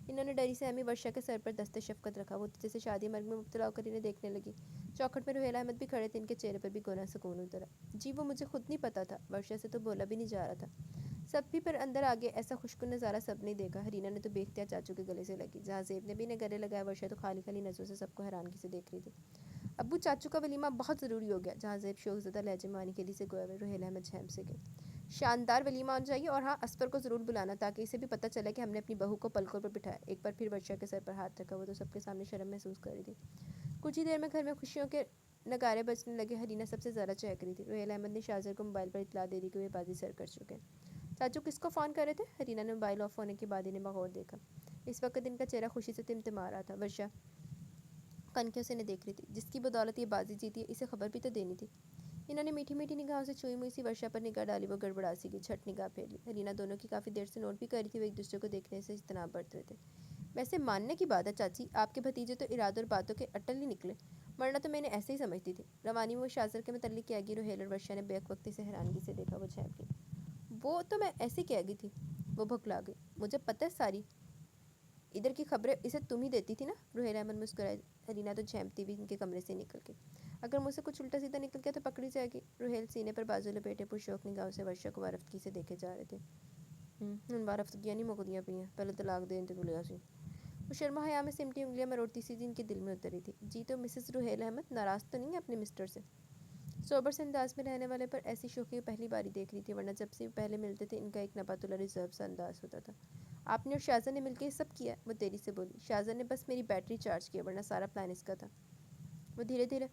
انہوں نے ڈری سہمی ورشا کے سر پر دست شفقت رکھا. وہ جیسے شادی مرگ میں مبتلا ہو کر انہیں دیکھنے لگی. چوکھٹ میں روہیل احمد بھی کھڑے تھے, ان کے چہرے پر بھی گونا سکون اترا. جی وہ مجھے خود نہیں پتا تھا. ورشا سے تو بولا بھی نہیں جا رہا تھا. سب بھی پر اندر آگے ایسا خوشکن نظارہ سب نے دیکھا. حرینا نے تو بے اختیار چاچو کے گلے سے لگی. جہاں زیب نے بھی انہیں گلے لگایا, ورشا تو خالی خالی نظروں سے سب کو حیرانگی سے دیکھ رہی تھی. ابو چاچو کا ولیمہ بہت ضروری ہو گیا. جہاں زیب شوق زدہ لہجے میں مانی کلی سے گویا ہوئے روہیل احمد جھیم سے گئے. شاندار ولیمہ ہونا چاہیے, اور ہاں اسفر کو ضرور بلانا تاکہ اسے بھی پتہ چلے کہ ہم نے اپنی بہو کو پلکوں پر بٹھایا. ایک بار پھر ورشا کے سر پر ہاتھ رکھا. وہ تو سب کے سامنے شرم محسوس کر رہی تھی. کچھ ہی دیر میں گھر میں خوشیوں کے نگارے بجنے لگے. حرینا سب سے زیادہ چہک رہی تھی. روہیل احمد نے شاہزر کو موبائل پر اطلاع دے دی کہ وہ بازی سر کر چکے. چاچو کس کو فون کر رہے تھے؟ حرینا نے موبائل آف ہونے کے بعد انہیں بغور دیکھا. اس وقت ان کا چہرہ خوشی سے تمتما رہا تھا. ورشا کنکھیوں سے انہیں دیکھ رہی تھی. جس کی بدولت یہ بازی جیتی ہے اسے خبر بھی تو دینی تھی. انہوں نے میٹھی میٹھی نگاہوں سے چوئی موئی سی ورشا پر نگاہ ڈالی. وہ گڑبڑا سی گئی, جھٹ نگاہ پھیر لی. حرینا دونوں کی کافی دیر سے نوٹ بھی کر رہی تھی. وہ ایک دوسرے کو دیکھنے سے اجتناب برت رہے تھے. ویسے ماننے کی بات ہے چاچی, آپ کے بھتیجے تو ارادوں اور باتوں کے اٹل ہی نکلے, ورنہ تو میں نے ایسے ہی سمجھتی تھی. روانی میں وہ شاہزر کے متعلق کہہ گئی. روہیل اور ورشا نے بیک وقتی سے حیرانگی سے دیکھا. وہ جھینپ گئی. وہ تو میں ایسے کہہ گئی تھی. وہ بھکلا گئی. مجھے پتہ ہے ساری ادھر کی خبریں اسے تم ہی دیتی تھی نا. روہیل احمد مسکرائے. حرینا تو جھینپتی ہوئی ان کے کمرے سے نکل گئی. اگر مجھ سے کچھ الٹا سیدھا نکل گیا تو پکڑی جائے گی. روہیل سینے پر بازو لپیٹے پرشوق نگاہوں سے ورشا کو وارفتگی سے دیکھے جا رہے تھے. ہن وارفتگیاں نہیں مکدیاں پئی ہیں, پہلے طلاق دین تے تلیا سی. وہ شرما حیا میں سمٹی انگلیاں مروڑتی سی ان کے دل میں اتر رہی تھی. جی تو مسز روہیل احمد ناراض تو نہیں ہے اپنے مسٹر سے؟ سوبر سے انداز میں رہنے والے پر ایسی شوخی پہلی باری دیکھ رہی تھی, ورنہ جب سے پہلے ملتے تھے ان کا ایک نباتullah ریزرو سا انداز ہوتا تھا. آپ نے اور شاہزر نے مل کے یہ سب کیا؟ وہ تیری سے بولی. شاہزر نے بس میری بیٹری چارج کیا, ورنہ سارا پلان اس کا تھا. وہ دھیرے دھیرے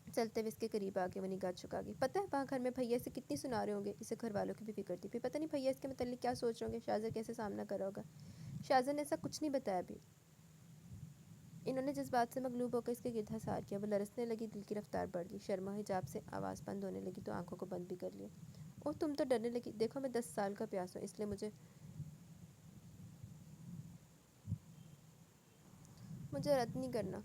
چلتے ہوئے اس کے قریب آ کے وہ نگاہ چکا گئی. پتہ ہے وہاں گھر میں بھیا سے کتنی سنا رہے ہوں گے. اسے گھر والوں کی بھی فکر تھی. پھر پتہ نہیں بھیا اس کے متعلق کیا سوچ رہے ہوں گے. شاہزر کیسے سامنا کرا ہوگا. شاہزر نے ایسا کچھ نہیں بتایا بھی. انہوں نے جذبات سے مغلوب ہو کر اس کے گرد حصار کیا. وہ لرزنے لگی, دل کی رفتار بڑھ گئی. شرما حجاب سے آواز بند ہونے لگی تو آنکھوں کو بند بھی کر لیا. اوہ تم تو ڈرنے لگی. دیکھو میں 10 سال کا پیاس ہوں, اس لیے مجھے رد نہیں کرنا.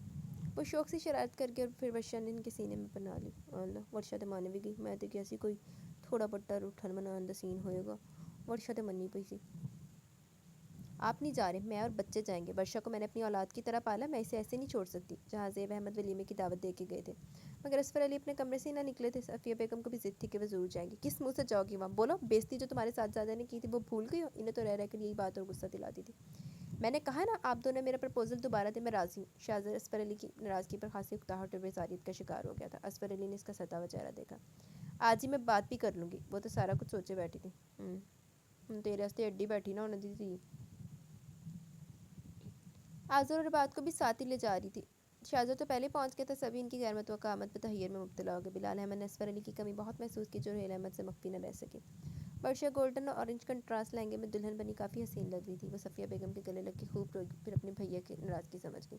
وہ شوق سے شرارت کر کے اور پھر ورشا نے ان کے سینے میں پناہ لی. اللہ, ورشا تے مانے بھی گئی. میں تے کیسی کوئی تھوڑا بٹا روٹھن منان دا سین ہوئے گا. ورشا تے منی پئی سی. آپ نہیں جا رہے, میں اور بچے جائیں گے. ورشا کو میں نے اپنی اولاد کی طرح پالا, میں اسے ایسے نہیں چھوڑ سکتی. جہاں زیب احمد ولیمے کی دعوت دے کے گئے تھے, مگر اسفر علی اپنے کمرے سے ہی نہ نکلے تھے. صفیہ بیگم کو بھی ضد تھی کہ وہ ضرور جائیں گی. کس منہ سے جاؤ گی وہاں؟ بولو, بیزتی جو تمہارے ساتھ زیادہ نے کی تھی وہ بھول گئی ہو؟ انہیں تو رہ رہ کر یہی بات اور غصہ دلاتی تھی. میں نے کہا نا آپ دونوں میرا پرپوزل دوبارہ دیں, میں راضی ہوں. شاہزر اسفر علی کی ناراضگی پر خاصی اکتاہٹ اور بیزاریت کا شکار ہو گیا تھا. اسفر علی نے اس کا ستا ہوا چہرہ دیکھا. آج ہی میں بات بھی کر لوں گی. وہ تو سارا کچھ سوچے بیٹھی تھی. تیرے واسطے اڈی بیٹھی نہ ہونے دی تھی. آذر اور بات کو بھی ساتھ ہی لے جا رہی تھی. شاہزر تو پہلے پہنچ گیا تھا. سبھی ان کی غیر متوقع آمد پہ تحیر میں مبتلا ہو گئے. بلال احمد نے اسفر علی کی کمی بہت محسوس کی جو روہیل احمد سے مخفی نہ رہ سکی. ورشا گولڈن اور اورنج کنٹراسٹ لہنگے میں دلہن بنی کافی حسین لگ رہی تھی. وہ صفیہ بیگم کے گلے لگ کے خوب روئی, پھر اپنے بھیا کی ناراضگی سمجھ گئی.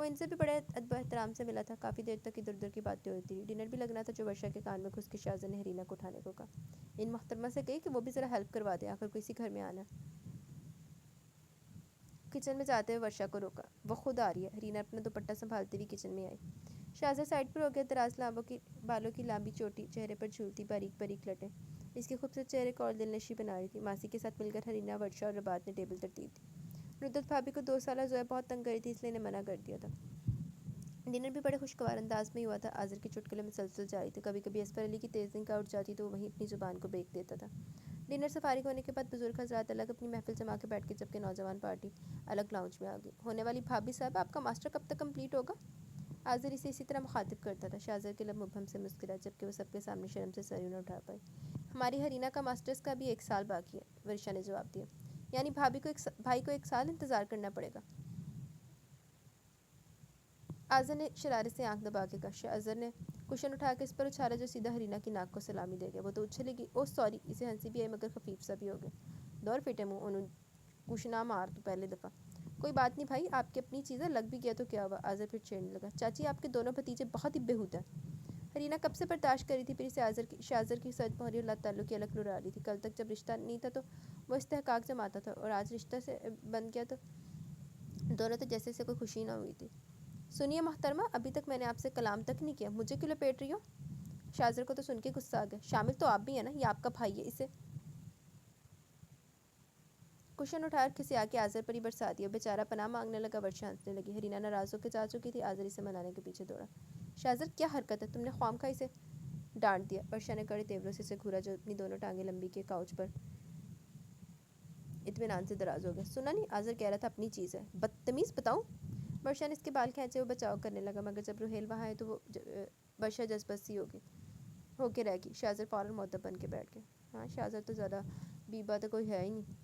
وہ ان سے بھی بڑے ادب و احترام سے ملا تھا. کافی دیر تک ادھر ادھر کی باتیں ہوتی رہی. ڈنر بھی لگنا تھا جو ورشا کے کان میں گھس کے شاہزاد نے ہرینا کو اٹھانے کو کہا. ان محترمہ سے کہی کہ وہ بھی ذرا ہیلپ کروا دیں, آخر کسی گھر میں آنا. کچن میں جاتے ہوئے ورشا کو روکا. وہ خود آ رہی ہے. ہرینا اپنا دوپٹہ سنبھالتے ہوئی کچن میں آئی. شاہزاد سائڈ پر ہو گیا. دراز بالوں کی لمبی چوٹی چہرے پر جھولتی باریک باریک لٹیں اس کے خوبصورت چہرے کو اور دل نشیں بنا رہی تھی. ماسی کے ساتھ مل کر ہرینا, ورشا اور ربات نے ٹیبل ترتیب دی. ندرت بھابھی کو 2 سالہ زویا بہت تنگ کری تھی, اس لیے انہیں منع کر دیا تھا. ڈنر بھی بڑے خوشگوار انداز میں ہی ہوا تھا. آذر کے چٹکلے مسلسل جاری تھے. کبھی کبھی اسفر علی کی تیز نگاہ اٹھ جاتی تو وہ وہیں اپنی زبان کو بیک دیتا تھا. ڈنر سے فارغ ہونے کے بعد بزرگ حضرات الگ اپنی محفل جما کے بیٹھ گئے, جبکہ نوجوان پارٹی الگ لاؤنج میں آ گئی. ہونے والی بھابھی صاحب, آپ کا ماسٹر کب تک کمپلیٹ ہوگا؟ آذر اسے اسی طرح مخاطب کرتا تھا. شاہزاد کے لب مبہم سے مسکرائے, جبکہ وہ سب کے سامنے شرم سے سر نہ اٹھا پائی. ہماری ہرینا کا ماسٹرز کا بھی 1 سال باقی ہے, ورشا نے جواب دیا. یعنی بھائی کو 1 سال انتظار کرنا پڑے گا. آذر نے شرارت سے آنکھ دبا کے کہا. شاہزاد نے کشن اٹھا کے اس پر اچھالا جو سیدھا ہرینا کی ناک کو سلامی دے گیا. وہ تو اچھلے گی. اوہ سوری. اسے ہنسی بھی آئی مگر خفیف سا بھی ہو گیا. دور فٹے منہ, انہوں کشنا مار تو پہلے دفعہ. کوئی بات نہیں بھائی, آپ کی اپنی چیزیں, لگ بھی گیا تو کیا ہوا. آذر پھر چھیڑنے لگا. چاچی, آپ کے دونوں بھتیجے بہت ہی بےہودہ ہیں. ہرینا کب سے برداشت کری تھی, پھر اسے شاہزاد کی سچ مہری اور لت تعلق کی الگ لڑا رہی تھی. کل تک جب رشتہ نہیں تھا تو وہ استحقاق جماتا تھا, اور آج رشتہ سے بن گیا تو دونوں تو جیسے سے کوئی خوشی نہ ہوئی تھی. سنیے محترمہ, ابھی تک میں نے آپ سے کلام تک نہیں کیا, مجھے کیوں لپیٹ رہی ہو؟ شاہزاد کو تو سن کے غصہ آ گیا. شامل تو آپ بھی ہیں نا, یہ آپ کا بھائی ہے. اسے کشن اٹھا کر کسی آ کے آذر پر ہی برسا دیا. بیچارہ پناہ مانگنے لگا. ورشا ہنسنے لگی. ہرینا ناراض ہو کے جا چکی تھی. آذر اسے منانے کے پیچھے دوڑا. شاہزاد, کیا حرکت ہے, تم نے خواہ اسے ڈانٹ دیا. ورشا نے کڑے تیوروں سے اسے گھورا, جو اپنی دونوں ٹانگیں لمبی کے کاؤچ پر اطمینان سے دراز ہو گیا. سنا نہیں, آذر کہہ رہا تھا اپنی چیز ہے. بدتمیز, بتاؤں؟ ورشا نے اس کے بال کھینچے, وہ بچاؤ کرنے لگا, مگر جب روہیل وہاں آئے تو وہ ورشا جذبت سی ہو کے رہ گئی. شاہزاد فوراً مؤدب بن کے بیٹھ گیا. ہاں, شاہزاد تو زیادہ بیبا تو کوئی ہے ہی نہیں.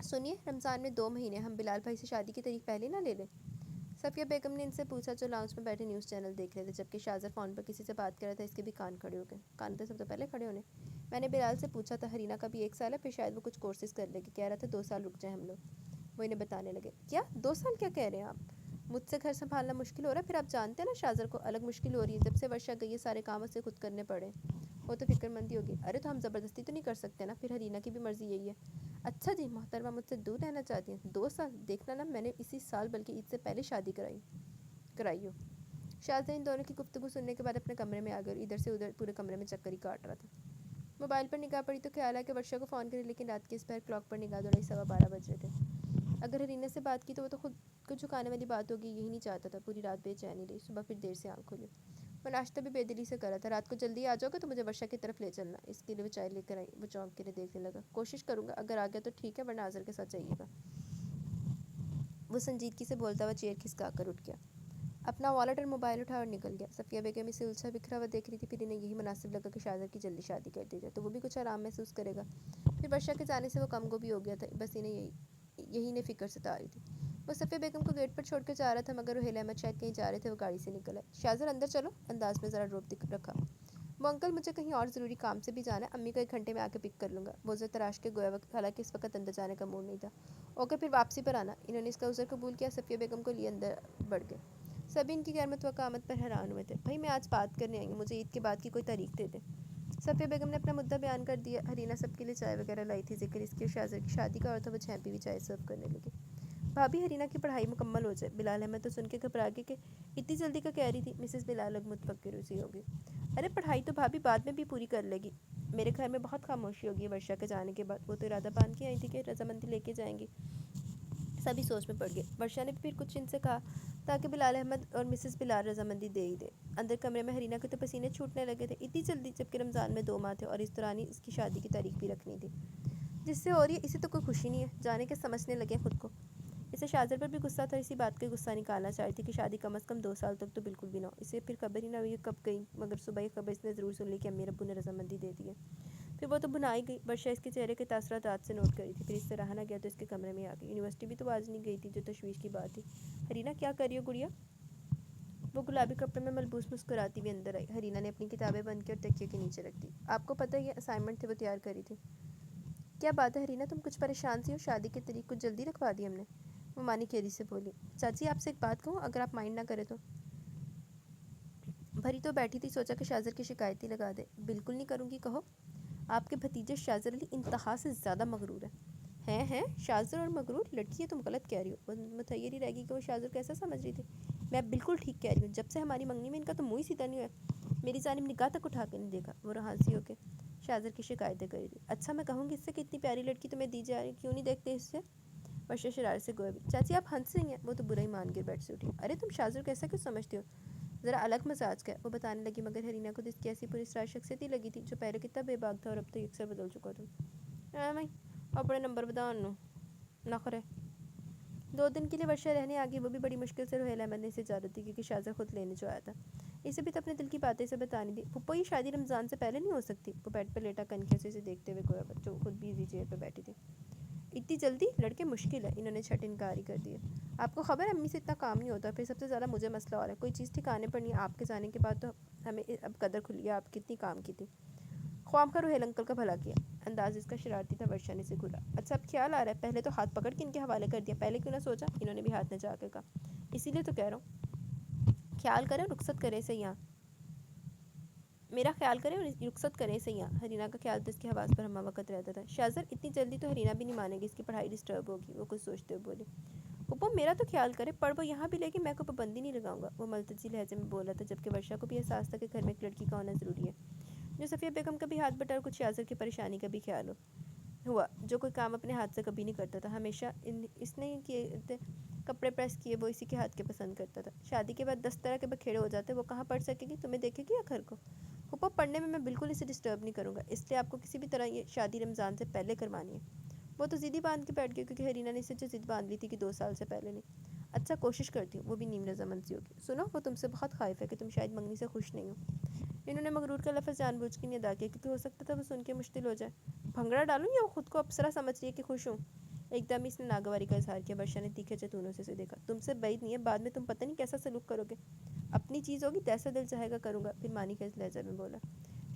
سنیے, رمضان میں 2 مہینے, ہم بلال بھائی سے شادی کی تاریخ پہلے نہ لے لیں؟ صفیہ بیگم نے ان سے پوچھا, جو لاؤنج میں بیٹھے نیوز چینل دیکھ رہے تھے, جبکہ شاہزاد فون پر کسی سے بات کر رہا تھا. اس کے بھی کان کھڑے ہو گئے. کان تو سب سے پہلے کھڑے ہونے. میں نے بلال سے پوچھا تھا, ہرینا کا بھی 1 سال ہے, پھر شاید وہ کچھ کورسز کر لے گی. کہہ رہا تھا 2 سال رک جائیں ہم لوگ. وہ انہیں بتانے لگے. کیا 2 سال کیا کہہ رہے ہیں آپ؟ مجھ سے گھر سنبھالنا مشکل ہو رہا ہے. پھر آپ جانتے ہیں نا شاہزاد کو الگ مشکل ہو رہی ہے, جب سے ورشا گئی ہے سارے کام اسے خود کرنے پڑے. وہ تو فکر مندی ہوگی. ارے تو ہم زبردستی تو نہیں کر سکتے نا, پھر ہرینا کی بھی مرضی یہی ہے. اچھا جی, محترمہ مجھ سے دور رہنا چاہتی ہیں. 2 سال دیکھنا نا, میں نے اسی سال بلکہ عید سے پہلے شادی کرائی ہو. شاہزاد ان دونوں کی گفتگو سننے کے بعد اپنے کمرے میں آ گیا, اور ادھر سے ادھر پورے کمرے میں چکر ہی کاٹ رہا تھا. موبائل پر نگاہ پڑی تو خیال ہے کہ ورشا کو فون کرے, لیکن رات کے اس پہر کلاک پر نگاہ دوڑائی 12:15 بج رہے تھے. اگر ہرینا سے بات کی تو وہ تو خود کو جھکانے والی بات ہوگی, یہی نہیں چاہتا تھا. پوری رات بے چینی رہی. صبح پھر دیر سے آنکھ کھلی. وہ ناشتہ بھی بے دلی سے کرا تھا. رات کو جلدی آ جاؤ گا تو مجھے ورشا کی طرف لے چلنا. اس کے لیے وہ چائے لے کر آئی. وہ چونک کے لیے دیکھنے لگا. کوشش کروں گا, اگر آ گیا تو ٹھیک ہے, ورنہ آذر کے ساتھ چاہیے گا. وہ سنجیدگی سے بولتا ہوا چیئر کھسکا کر اٹھ گیا. اپنا والیٹ اور موبائل اٹھا اور نکل گیا. صفیہ بیگم اسے الجھا بکھرا ہوا دیکھ رہی تھی. پھر انہیں یہی مناسب لگا کہ شاہزاد کی جلدی شادی کر دی جائے, تو وہ بھی کچھ آرام محسوس کرے گا. پھر ورشا کے جانے سے وہ کم گو بھی ہو گیا تھا. بس یہی انہیں فکر ستا رہی تھی. وہ صفیہ بیگم کو گیٹ پر چھوڑ کر جا رہا تھا, مگر روہیل احمد شاید کہیں جا رہے تھے. وہ گاڑی سے نکل آئے. شاہزاد اندر چلو, انداز میں ذرا روب رکھا. وہ انکل, مجھے کہیں اور ضروری کام سے بھی جانا ہے, امی کو 1 گھنٹے میں آ کے پک کر لوں گا. وہ عذر تراش کے گویا وقت, حالانکہ اس وقت اندر جانے کا موڈ نہیں تھا. اوکے, پھر واپسی پر آنا. انہوں نے اس کا عذر قبول کیا. صفیہ بیگم کو لیے اندر بڑھ گئے. سبھی ان کی غیر متوقع آمد پر حیران ہوئے تھے. بھائی میں آج بات کرنے آئی ہوں, مجھے عید کے بعد کی کوئی تاریخ دے دیں. صفیہ بیگم نے اپنا مدعا بیان کر دیا. ہرینا سب کے لیے چائے وغیرہ لائی تھی. ذکر اس کی شاہزاد کی شادی کا اور تھا. وہ چھینپی ہوئی چائے سرو کرنے لگی. بھابھی, ہرینا کی پڑھائی مکمل ہو جائے. بلال احمد تو سن کے گھبرا گئے کہ اتنی جلدی کا کہہ رہی تھی. مسز بلال اب متفکر سی ہوگی. ارے پڑھائی تو بھابھی بعد میں بھی پوری کر لے گی. میرے گھر میں بہت خاموشی ہوگی ورشا کے جانے کے بعد. وہ تو ارادہ باندھ کے آئی تھی کہ رضامندی لے کے جائیں گی. سبھی سوچ میں پڑ گئے. ورشا نے پھر کچھ ان سے کہا تاکہ بلال احمد اور مسز بلال رضامندی دے ہی دے. اندر کمرے میں ہرینا کے تو پسینے چھوٹنے لگے تھے. اتنی جلدی, جبکہ رمضان میں 2 ماہ تھے, اور اس دوران ہی اس کی شادی کی تاریخ بھی رکھنی تھی. جس سے ہو رہی ہے اسے تو کوئی خوشی نہیں ہے. جانے کے سمجھنے لگے خود کو. اسے شاہزاد پر بھی غصہ تھا. اسی بات کا غصہ نکالنا چاہتی تھی کہ شادی کم از کم 2 سال تک تو بالکل بھی نہ ہو. اسے پھر خبر ہی نہ ہوئی کب گئی, مگر صبح یہ خبر اس نے ضرور سن لی کہ امی ابو نے رضامندی دے دی ہے. پھر وہ تو بھنائی گئی. ورشا اس کے چہرے کے تاثرات رات سے نوٹ کری تھی. پھر اس سے رہا نہ گیا تو اس کے کمرے میں آ گئی. یونیورسٹی بھی تو آج نہیں گئی تھی, جو تشویش کی بات تھی. ہرینا, کیا کر رہی ہو گڑیا؟ وہ گلابی کپڑے میں ملبوس مسکراتی ہوئی اندر آئی. ہرینا نے اپنی کتابیں بند کی اور تکیے کے نیچے رکھ دی. آپ کو پتہ ہے یہ اسائنمنٹ تھے, وہ تیار کری تھی. کیا بات ہے ہرینا, تم کچھ پریشان سی ہو؟ شادی کی تاریخ کچھ جلدی رکھوا دی ہم نے. وہ مانی کھیری سے بولی۔ چاچی آپ سے ایک بات کہوں اگر آپ مائنڈ نہ کرے تو؟ بھری تو بیٹھی تھی، سوچا کہ شاذر کی شکایت ہی لگا دے۔ بالکل نہیں کروں گی، کہو۔ آپ کے بھتیجے شاذر علی انتہا سے زیادہ مغرور ہیں شاذر اور مغرور؟ لڑکی ہے، تم غلط کہہ رہی ہو۔ وہ متحیر ہی رہ گئی کہ وہ شاذر کیسا سمجھ رہی تھی۔ میں بالکل ٹھیک کہہ رہی ہوں، جب سے ہماری منگنی میں ان کا تو منہ ہی سیدھا نہیں ہوا، میری جانب نگاہ تک اٹھا کے نہیں دیکھا۔ وہ ہنسی ہو کے شاذر کی شکایتیں کری تھی۔ اچھا میں کہوں گی اس سے کہ اتنی پیاری لڑکی تمہیں دی جا رہی، کیوں نہیں دیکھتے اس سے؟ ورشا شرار سے گویا بھی۔ چاچی آپ ہنس رہی ہیں؟ وہ تو برا ہی مان کے بیٹھ سے اٹھی۔ ارے تم شاذر کو ایسا کیوں سمجھتے ہو؟ ذرا الگ مزاج کا ہے، وہ بتانے لگی، مگر ہرینا کو اس کی ایسی پوری اسرار شخصیت ہی لگی تھی جو پہلے کتنا بے باک تھا اور اب تو یکسر بدل چکا تھا۔ میں اپنے نمبر بدانو نخرے 2 دن کے لیے ورشا رہنے آگئی، وہ بھی بڑی مشکل سے۔ روہیل احمد نے اسے اجازت دی کیونکہ شاذر خود لینے جو آیا تھا۔ اسے بھی تو اپنے دل کی باتیں سے بتانی تھی۔ پھپھو یہ شادی رمضان سے پہلے نہیں ہو سکتی؟ وہ بیڈ پر لیٹا کنکھیوں سے اسے دیکھتے ہوئے گویا بچوں خود بھی ایزی چیئر پہ بیٹھی تھی۔ اتنی جلدی؟ لڑکے مشکل ہے، انہوں نے چھٹ انکاری کر دیا۔ آپ کو خبر ہے امی سے اتنا کام نہیں ہوتا، پھر سب سے زیادہ مجھے مسئلہ اور ہے، کوئی چیز ٹھکانے پر نہیں ہے۔ آپ کے جانے کے بعد تو ہمیں اب قدر کھلی ہے آپ کتنی کام کی تھی۔ خواب کا روہیل انکل کا بھلا کیا، انداز اس کا شرارتی تھا۔ ورشا نے اسے گھورا۔ اچھا اب خیال آ رہا ہے، پہلے تو ہاتھ پکڑ کے ان کے حوالے کر دیا، پہلے کیوں نہ سوچا؟ انہوں نے بھی ہاتھ نچا کے کہا۔ اسی لیے تو کہہ رہا ہوں خیال کریں، رخصت کریں اسے یہاں، میرا خیال کریں اور رخصت کریں اسے یہاں۔ ہرینا کا خیال تو اس کے حواس پر ہمہ وقت رہتا تھا۔ شاذر اتنی جلدی تو ہرینا بھی نہیں مانے گی، اس کی پڑھائی ڈسٹرب ہوگی، وہ کچھ سوچتے ہوئے بولی۔ پھپھو میرا تو خیال کرے، پڑھ وہ یہاں بھی، لیکن میں کوئی پابندی نہیں لگاؤں گا، وہ ملتجی لہجے میں بولا تھا، جبکہ ورشا کو بھی احساس تھا کہ گھر میں ایک لڑکی کا ہونا ضروری ہے جو صفیہ بیگم کا بھی ہاتھ بٹا اور کچھ شاذر کی پریشانی کا بھی خیال ہوا، جو کوئی کام اپنے ہاتھ سے کبھی نہیں کرتا تھا، ہمیشہ اس نے کیے تھے کپڑے پریس کیے وہ اسی کے ہاتھ کے پسند کرتا تھا۔ شادی کے بعد 10 طرح کے بکھیڑے ہو جاتے، وہ کہاں پڑھ سکے گی؟ تمہیں دیکھے گی یا گھر کو؟ پھپھو پڑھنے میں بالکل اسے ڈسٹرب نہیں کروں گا، اس لیے آپ کو کسی بھی طرح یہ شادی رمضان سے پہلے کروانی ہے۔ وہ تو ضد ہی باندھ کے بیٹھ گئی کیونکہ ہرینا نے اسے جو ضد باندھ لی تھی کہ 2 سال سے پہلے نہیں۔ اچھا کوشش کرتی ہوں، وہ بھی نیم رضامند سی ہوگی۔ سنو وہ تم سے بہت خائف ہے کہ تم شاید منگنی سے خوش نہیں ہو۔ انہوں نے مغرور کا لفظ جان بوجھ کے نہیں ادا کیا کیونکہ ہو سکتا تھا وہ سن کے مشتعل ہو جائے۔ بھنگڑا ڈالوں یا وہ خود کو اپسرا سمجھ رہی ہے کہ خوش ہوں؟ ایک دم اس نے ناگواری کا اظہار کیا۔ ورشا نے تیکھے چتونوں سے اسے دیکھا۔ تم سے بعید نہیں ہے، بعد میں تم پتہ نہیں کیسا سلوک کرو گے۔ اپنی چیز ہوگی، جیسا دل چاہے گا کروں گا، پھر مانی کے لہجے میں بولا۔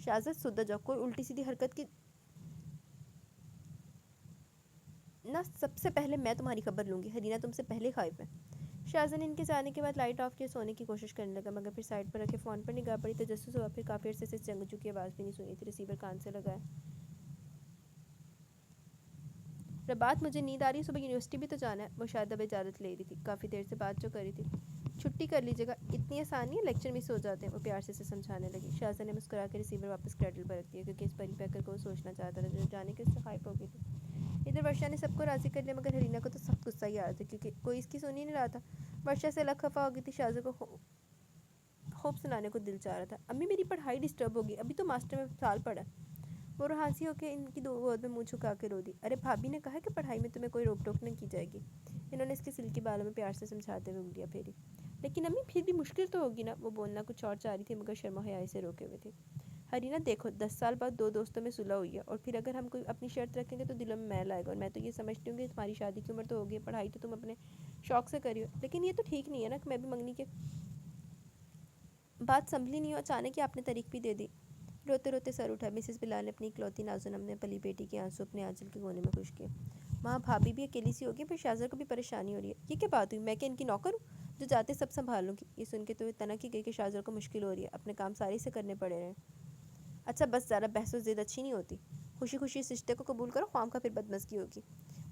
شاذر سدھر جاؤ، کوئی الٹی سیدھی حرکت کی نہ، سب سے پہلے میں تمہاری خبر لوں گی، ہرینا تم سے پہلے خائف ہے۔ شاذر نے ان کے جانے کے بعد لائٹ آف کیے، سونے کی کوشش کرنے لگا، مگر پھر سائڈ پر رکھے فون پر نگاہ پڑی، تجسس ہوا، پھر کافی عرصے سے جنگجو کی آواز بھی نہیں سنی تھی، ریسیور کان سے لگایا۔ ربات مجھے نیند آ رہی ہے، صبح یونیورسٹی بھی تو جانا ہے۔ وہ شاید اب اجازت لے رہی تھی، کافی دیر سے بات جو کری تھی۔ چھٹی کر لیجیے گا، اتنی آسان نہیں ہے، لیکچر مس ہو جاتے ہیں، وہ پیار سے اسے سمجھانے لگی۔ شاذر نے مسکرا کے ریسیور واپس کریڈل پر رکھ دیا کیونکہ اس پری پیکر کو وہ سوچنا چاہتا تھا جو جانے کے اس سے خائف ہو گئی تھی۔ ادھر ورشا نے سب کو راضی کر لیا، مگر ہرینا کو تو سخت غصہ ہی آ رہا تھا کیونکہ کوئی اس کی سن ہی نہیں رہا تھا۔ ورشا سے الگ خفا ہو گئی تھی، شاذر کو خوب سنانے کو دل چاہ رہا تھا۔ امی میری پڑھائی ڈسٹرب ہوگی، ابھی تو ماسٹر میں سال پڑھا۔ وہ ہنسی ہو کے ان کی گود میں منہ چھکا کے رو دی۔ ارے بھابھی نے کہا کہ پڑھائی میں تمہیں کوئی روک ٹوک نہیں کی جائے گی، انہوں نے اس کے سلکی بالوں میں پیار سے سمجھاتے ہوئے انگلیاں پھیری۔ لیکن امی پھر بھی مشکل تو ہوگی نا، وہ بولنا کچھ اور چاہ رہی تھی مگر شرم و حیائی سے روکے ہوئے تھی۔ ہرینا دیکھو 10 سال بعد 2 دوستوں میں صلح ہوئی ہے، اور پھر اگر ہم کوئی اپنی شرط رکھیں گے تو دلوں میں میل آئے گا، اور میں تو یہ سمجھتی ہوں کہ تمہاری شادی کی عمر تو ہوگی، پڑھائی تو تم اپنے شوق سے کری ہو، لیکن یہ تو ٹھیک نہیں ہے نا کہ میں بھی منگنی کے بات سنبھلی نہیں ہو، اچانک ہی آپ نے تاریخ بھی دے دی۔ روتے روتے سر اٹھا، مسز بلال نے اپنی اکلوتی نازو نمنے پلی بیٹی کے آنسو اپنے آنچل کے کونے میں خشک کیے۔ وہاں بھابھی بھی اکیلی سی ہوگی، پھر شاذر کو بھی پریشانی ہو رہی ہے، یہ کیا بات ہوئی، میں کہ ان کی نوکر ہوں جو جاتے سب سنبھال لوں گی؟ یہ سن کے تو وہ تنک ہی گئی کہ شاذر کو مشکل ہو رہی ہے، اپنے کام سارے سے کرنے پڑے رہے۔ اچھا بس زیادہ بحث و ضد اچھی نہیں ہوتی، خوشی خوشی اس رشتے کو قبول کرو، خواہ خواہ پھر بدمزگی ہوگی،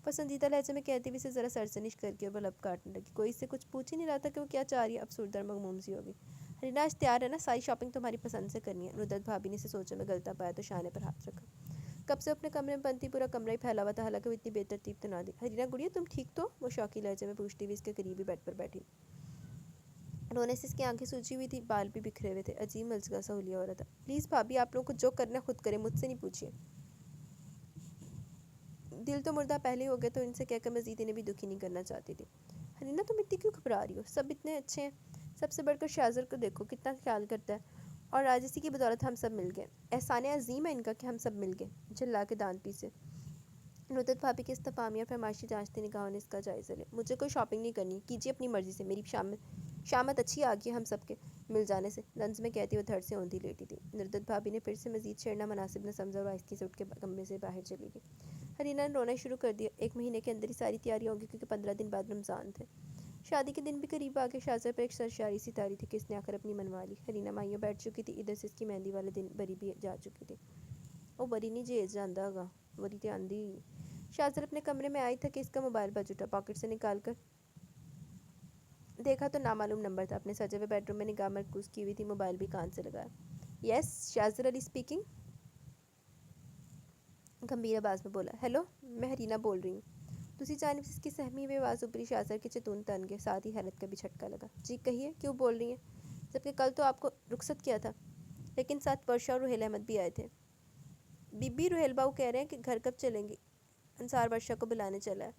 پسندیدہ لہجے میں کہتی ہوئی اسے ذرا سرزنش کر کے وہ لب کاٹنے لگی۔ کوئی اس سے کچھ پوچھ ہی نہیں رہا تھا کہ وہ کیا چاہ رہی ہے، افسردہ اور مغموم سی ہوگی۔ ہرینا آج تیار ہے نا، ساری شاپنگ تمہاری پسند سے کرنی ہے؟ ندرت بھابھی نے اسے سوچنے میں غلطہ پایا تو شانے پر ہاتھ رکھا۔ کب سے اپنے کمرے میں بند تھی، پورا کمرہ ہی پھیلا ہوا تھا، حالانکہ وہ اتنی بے ترتیب تو نہ تھی۔ ہرینا گڑیا تم ٹھیک تو؟ وہ شوقی لہجے میں پوچھتی ہوئی اس کے قریب ہی بیڈ پر بیٹھی، رونے سے اس کی آنکھیں سوجی ہوئی تھی، بال بھی بکھرے ہوئے تھے، عجیب ملچکا سا حلیہ ہو رہا تھا۔ پلیز بھابھی آپ لوگوں کو جو کرنا خود کریں، مجھ سے نہیں پوچھیے۔ دل تو مردہ پہلے ہو گئے تو ان سے کہہ کر مزید انہیں بھی دکھی نہیں کرنا چاہتی تھی۔ ہرینا تم اتنی کیوں گھبرا رہی ہو، سب اتنے اچھے ہیں، سب سے بڑھ کر شاذر کو دیکھو کتنا خیال کرتا ہے، اور آج اسی کی بدولت ہم سب مل گئے، احسان عظیم ہے ان کا کہ ہم سب مل گئے۔ جھلا کے دانت پیسے ندرت بھابھی کے استفہامیہ اور فرمائشی جانچتی نگاہوں نے اس کا جائزہ لیا۔ مجھے کوئی شاپنگ نہیں کرنی، کیجیے اپنی مرضی سے، میری شامت اچھی آ گئی ہے ہم سب کے مل جانے سے، لنز میں کہتی وہ دھڑ سے اوندھی لیٹی تھی۔ ندرت بھابھی نے پھر سے مزید چھیڑنا مناسب نہ سمجھا اور آہستگی سے اٹھ کے کمرے سے باہر چلی گئی۔ حرینا نے رونا شروع کر دیا. 1 مہینے کے اندر ہی ساری تیاریاں ہوں گی کیونکہ 15 دن بعد رمضان تھے. شادی کے دن بھی قریب آ کے شازر پر ایک سرشاری سی تاری تھی کہ اس نے آخر اپنی منوا لی. حرینا مائیوں بیٹھ چکی تھی. ادھر سے اس کی مہندی والے دن بری بھی جا چکی تھی. وہ بری نہیں جیز جاندہ گا بری تے آندھی. شازر اپنے کمرے میں آئی تھا کہ اس کا موبائل بج اٹھا. پاکٹ سے نکال کر دیکھا تو نامعلوم نمبر تھا. اپنے سجے ہوئے بیڈ روم میں نگاہ مرکوز کی ہوئی تھی. موبائل بھی کان سے لگایا. یس شازر علی اسپیکنگ. گمبھیر آواز میں بولا. ہیلو میں حرینا بول رہی ہوں. دوسری جانب سے اس کی سہمی ہوئی آواز اوپری. شازر کے چتون تن گئے. ساتھ ہی حیرت کا بھی جھٹکا لگا. جی کہیے کیوں بول رہی ہیں جبکہ کل تو آپ کو رخصت کیا تھا. لیکن ساتھ ورشا اور روحیل احمد بھی آئے تھے. بی بی روحیل باؤ کہہ رہے ہیں کہ گھر کب چلیں گی. انصار ورشا کو بلانے چلا ہے.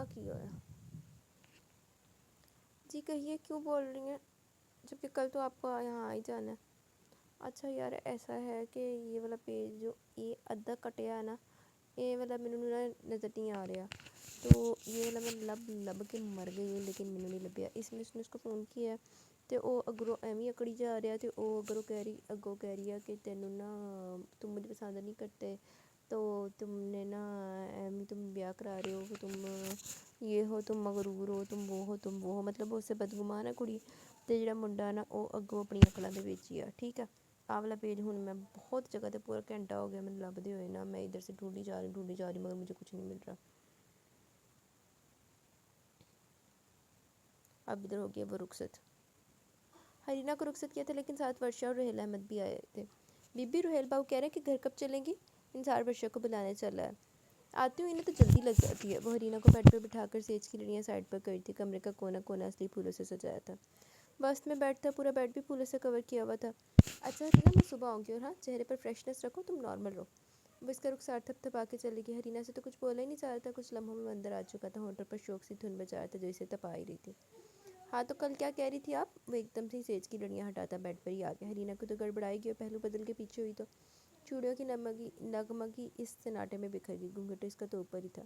کی ہوا ہے. جی کہیے کیوں بول رہی ہیں جبکہ کل تو آپ کو یہاں آ ہی جانا ہے. اچھا یار ایسا ہے کہ یہ والا پیج جو یہ ادھا کٹیا ہے نا یہ والا مینوں نظر نہیں آ رہا. تو یہ والا میں لب کے مر گئی لیکن مینوں نہیں لبھیا. اس نے اس کو فون کیا تو وہ اگروں ایویں اکڑی جا رہا. تو وہ اگوں کہہ رہی ہے کہ تینوں نا تم مجھے پسند نہیں کرتے تو تم نے نا ایویں تم بیاہ کرا رہے ہو. تم یہ ہو تم مغرور ہو تم وہ ہو تم وہ ہو. مطلب اس سے بدگمان ہے کڑی. تے جڑا منڈا نا وہ اگوں اپنی عقلاں دے وچ ہی آ. ٹھیک ہے آ والا پیج ہن میں بہت جگہ تے پورا گھنٹہ ہو گیا مینوں لبھدے ہوئے نا. میں ادھر سے ڈھونڈی جا رہی مگر مجھے کچھ نہیں مل رہا. اب ادھر ہو گیا وہ رخصت. حرینا کو رخصت کیا تھا لیکن ساتھ ورشا اور روحیل احمد بھی آئے تھے. بی بی روحیل باؤ کہہ رہے ہیں کہ گھر کب چلیں گی. انصار ورشا کو بلانے چلا ہے. آتی ہوں انہیں تو جلدی لگ جاتی ہے. وہ حرینا کو بیڈ پر بٹھا کر سیج کی لڑیاں سائڈ پر کری تھی. کمرے کا کونا کونا اصلی پھولوں سے سجایا تھا. وسط میں بیڈ تھا. پورا بیڈ بھی پھولوں سے کور کیا ہوا تھا. اچھا حرینا میں صبح آؤں گی. اور ہاں چہرے پر فریشنس رکھو تم نارمل رہو. وہ اس کا رخسار تھپ تھپا کے چلی گئی. حرینا سے تو کچھ بولا ہی نہیں جا رہا تھا. کچھ لمحوں میں اندر آ چکا تھا. ہونٹوں پر شوق سی دھن بجا رہا تھا جو اسے تپا ہی رہی تھی. ہاں تو کل کیا کہہ رہی تھی آپ. وہ ایک دم سے سیج کی لڑیاں ہٹاتا بیڈ پر ہی آ گیا. حرینا کو تو گڑبڑائے گی اور پہلو بدل کے پیچھے ہوئی تو چوڑیوں کی نغمگی اس سناٹے میں بکھر گئی. گھونگھٹ اس کا تو اوپر ہی تھا.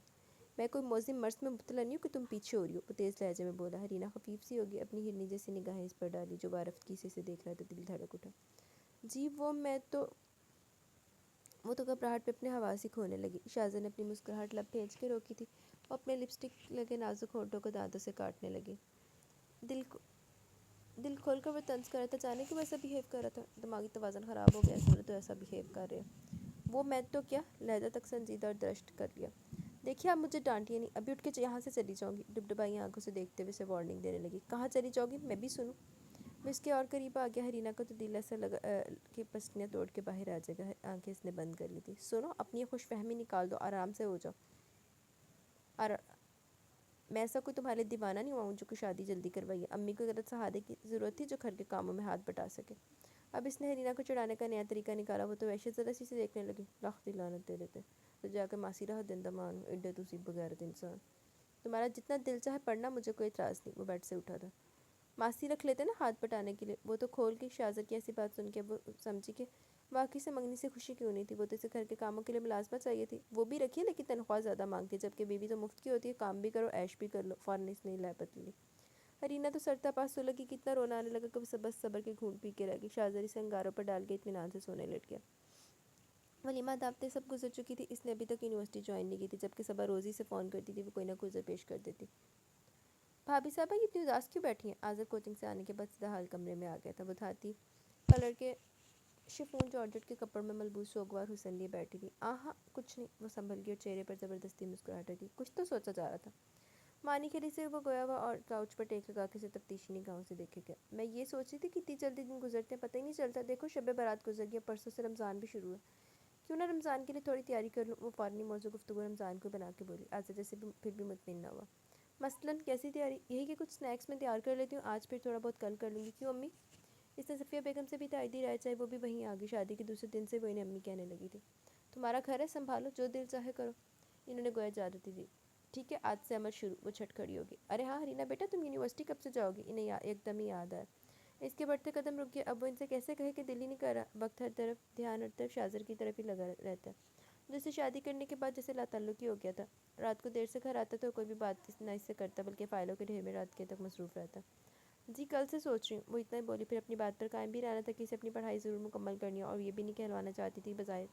میں کوئی موذم مرض میں مبتلا نہیں ہوں کہ تم پیچھے ہو رہی ہو. وہ تیز لہجے میں بولا. حرینا خفیف سی ہوگی. اپنی ہرنی جیسی نگاہیں اس پر ڈالی جو بارفت سے اسے دیکھ رہا تھا. دل دھڑک اٹھا. جی وہ تو گھبراہٹ پہ اپنے حواس ہی کھونے لگی. شازر نے اپنی مسکراہٹ لب بھیج کے روکی تھی. وہ اپنے لپسٹک لگے نازک ہونٹوں کو دانتوں سے کاٹنے لگی. دل کھول کر وہ طنز کر رہا تھا. جانے کیوں ایسا بیہیو کر رہا تھا. دماغی توازن خراب ہو گیا. تو ایسا بیہیو کر رہے وہ میں تو کیا لہجہ تک سنجیدہ اور درشت کر لیا. دیکھیے آپ مجھے ڈانٹیے نہیں. ابھی اٹھ کے یہاں سے چلی جاؤں گی. ڈبڈبائی آنکھوں سے دیکھتے ہوئے اسے وارننگ دینے لگی. کہاں چلی جاؤ گی میں بھی سنوں. وہ اس کے اور قریب آ گیا. حرینا کو تو دل ایسا لگا کہ پسلیاں توڑ کے باہر آ جائے گا. آنکھیں اس نے بند کر لی تھی. سنو اپنی خوش فہمی نکال دو. آرام سے ہو جاؤ. میں ایسا کوئی تمہارے دیوانہ نہیں ہوا ہوں جو کہ شادی جلدی کروائی ہے. امی کو غلط سہادے کی ضرورت تھی جو گھر کے کاموں میں ہاتھ بٹا سکے. اب اس نے حرینا کو چڑھانے کا نیا طریقہ نکالا. وہ تو وحشت زدہ سی سے دیکھنے لگی. لاکھ دی لعنت تیرے تے تو جا کے ماسی رہا دندا مان ایڈے تو سی بغیرت انسان. تمہارا جتنا دل چاہے پڑھنا مجھے کوئی اعتراض نہیں. وہ بیڈ سے اٹھا تھا. ماسی رکھ لیتے نا ہاتھ بٹانے کے لیے. وہ تو کھول کے شازر کی ایسی بات سن کے وہ سمجھی کہ واقعی سے منگنی سے خوشی کیوں نہیں تھی. وہ تو اسے گھر کے کاموں کے لیے ملازمت چاہیے تھی. وہ بھی رکھیے لیکن تنخواہ زیادہ مانگتی ہے. جبکہ بیوی تو مفت کی ہوتی ہے. کام بھی کرو عیش بھی کر لو. فوراً اس نے لے پتلی. حرینا تو سرتا پاس سو لگی. کتنا رونا آنے لگا کہ بس صبر کے گھونٹ پی کے رہ گئی. شازر اسے انگاروں پر ڈال کے اطمینان سے سونے لیٹ گیا. ولیمہ دعوتیں سب گزر چکی تھی. اس نے ابھی تک یونیورسٹی جوائن نہیں کی تھی. جبکہ صبح روزی سے فون کرتی تھی. وہ کوئی نہ کوئی عذر پیش کر دیتی. بھابھی صاحبہ یہ اتنی اداس کیوں بیٹھی ہیں. آذر کوچنگ سے آنے کے بعد سیدھا حال کمرے میں آ گیا تھا. وہ دھاتی کلر کے شفون جارجٹ کے کپڑ میں ملبوس سوگوار حسن لیے بیٹھی تھی. ہاں کچھ نہیں. وہ سنبھل گئی اور چہرے پر زبردستی مسکراہٹ تھی. کچھ تو سوچا جا رہا تھا. مانی کھلی سے وہ گویا ہوا اور کاؤچ پر ٹیک لگا کے اسے تفتیشی نگاہوں سے دیکھے گیا. میں یہ سوچ رہی تھی کتنی جلدی دن گزرتے ہیں پتہ ہی نہیں چلتا. دیکھو شب برات گزر گیا. پرسوں سے رمضان بھی شروع ہے. کیوں نہ رمضان کے لیے تھوڑی تیاری کر لوں. وہ فوراً موضوع گفتگو رمضان کو بنا کے بولی. آج جیسے پھر بھی مطمئن نہ ہوا. مثلاً کیسی تیاری. یہی کہ کچھ سنیکس میں تیار کر لیتی ہوں. آج پھر تھوڑا بہت کل کر لوں گی. کیوں امی. اس نے صفیہ بیگم سے بھی تائیدی رائے چاہی. وہ بھی وہیں آ گئی. شادی کے دوسرے دن سے وہ انہیں امی کہنے لگی تھی. تمہارا گھر ہے سنبھالو جو دل چاہے کرو. انہوں نے گویا اجازت دی. ٹھیک ہے آج سے عمل شروع. وہ چھٹ کھڑی ہوگی. ارے ہاں حرینا بیٹا تم یونیورسٹی کب سے جاؤ گی. انہیں ایک دم ہی یاد آیا. اس کے بڑھتے قدم رک گیا. اب وہ ان سے کیسے کہے کہ دل ہی نہیں کر رہا. وقت ہر طرف دھیان ہر طرف شازر کی طرف ہی لگا رہتا ہے. جیسے شادی کرنے کے بعد جیسے لا تعلقی ہو گیا تھا. رات کو دیر سے گھر آتا تو کوئی بھی بات نہ اس سے کرتا بلکہ فائلوں کے ڈھیر میں رات کے تک مصروف رہتا. جی کل سے سوچ رہی ہوں. وہ اتنا ہی بولی. پھر اپنی بات پر قائم بھی رہنا تھا کہ اسے اپنی پڑھائی ضرور مکمل کرنی ہے اور یہ بھی نہیں کہلوانا چاہتی تھی بظاہر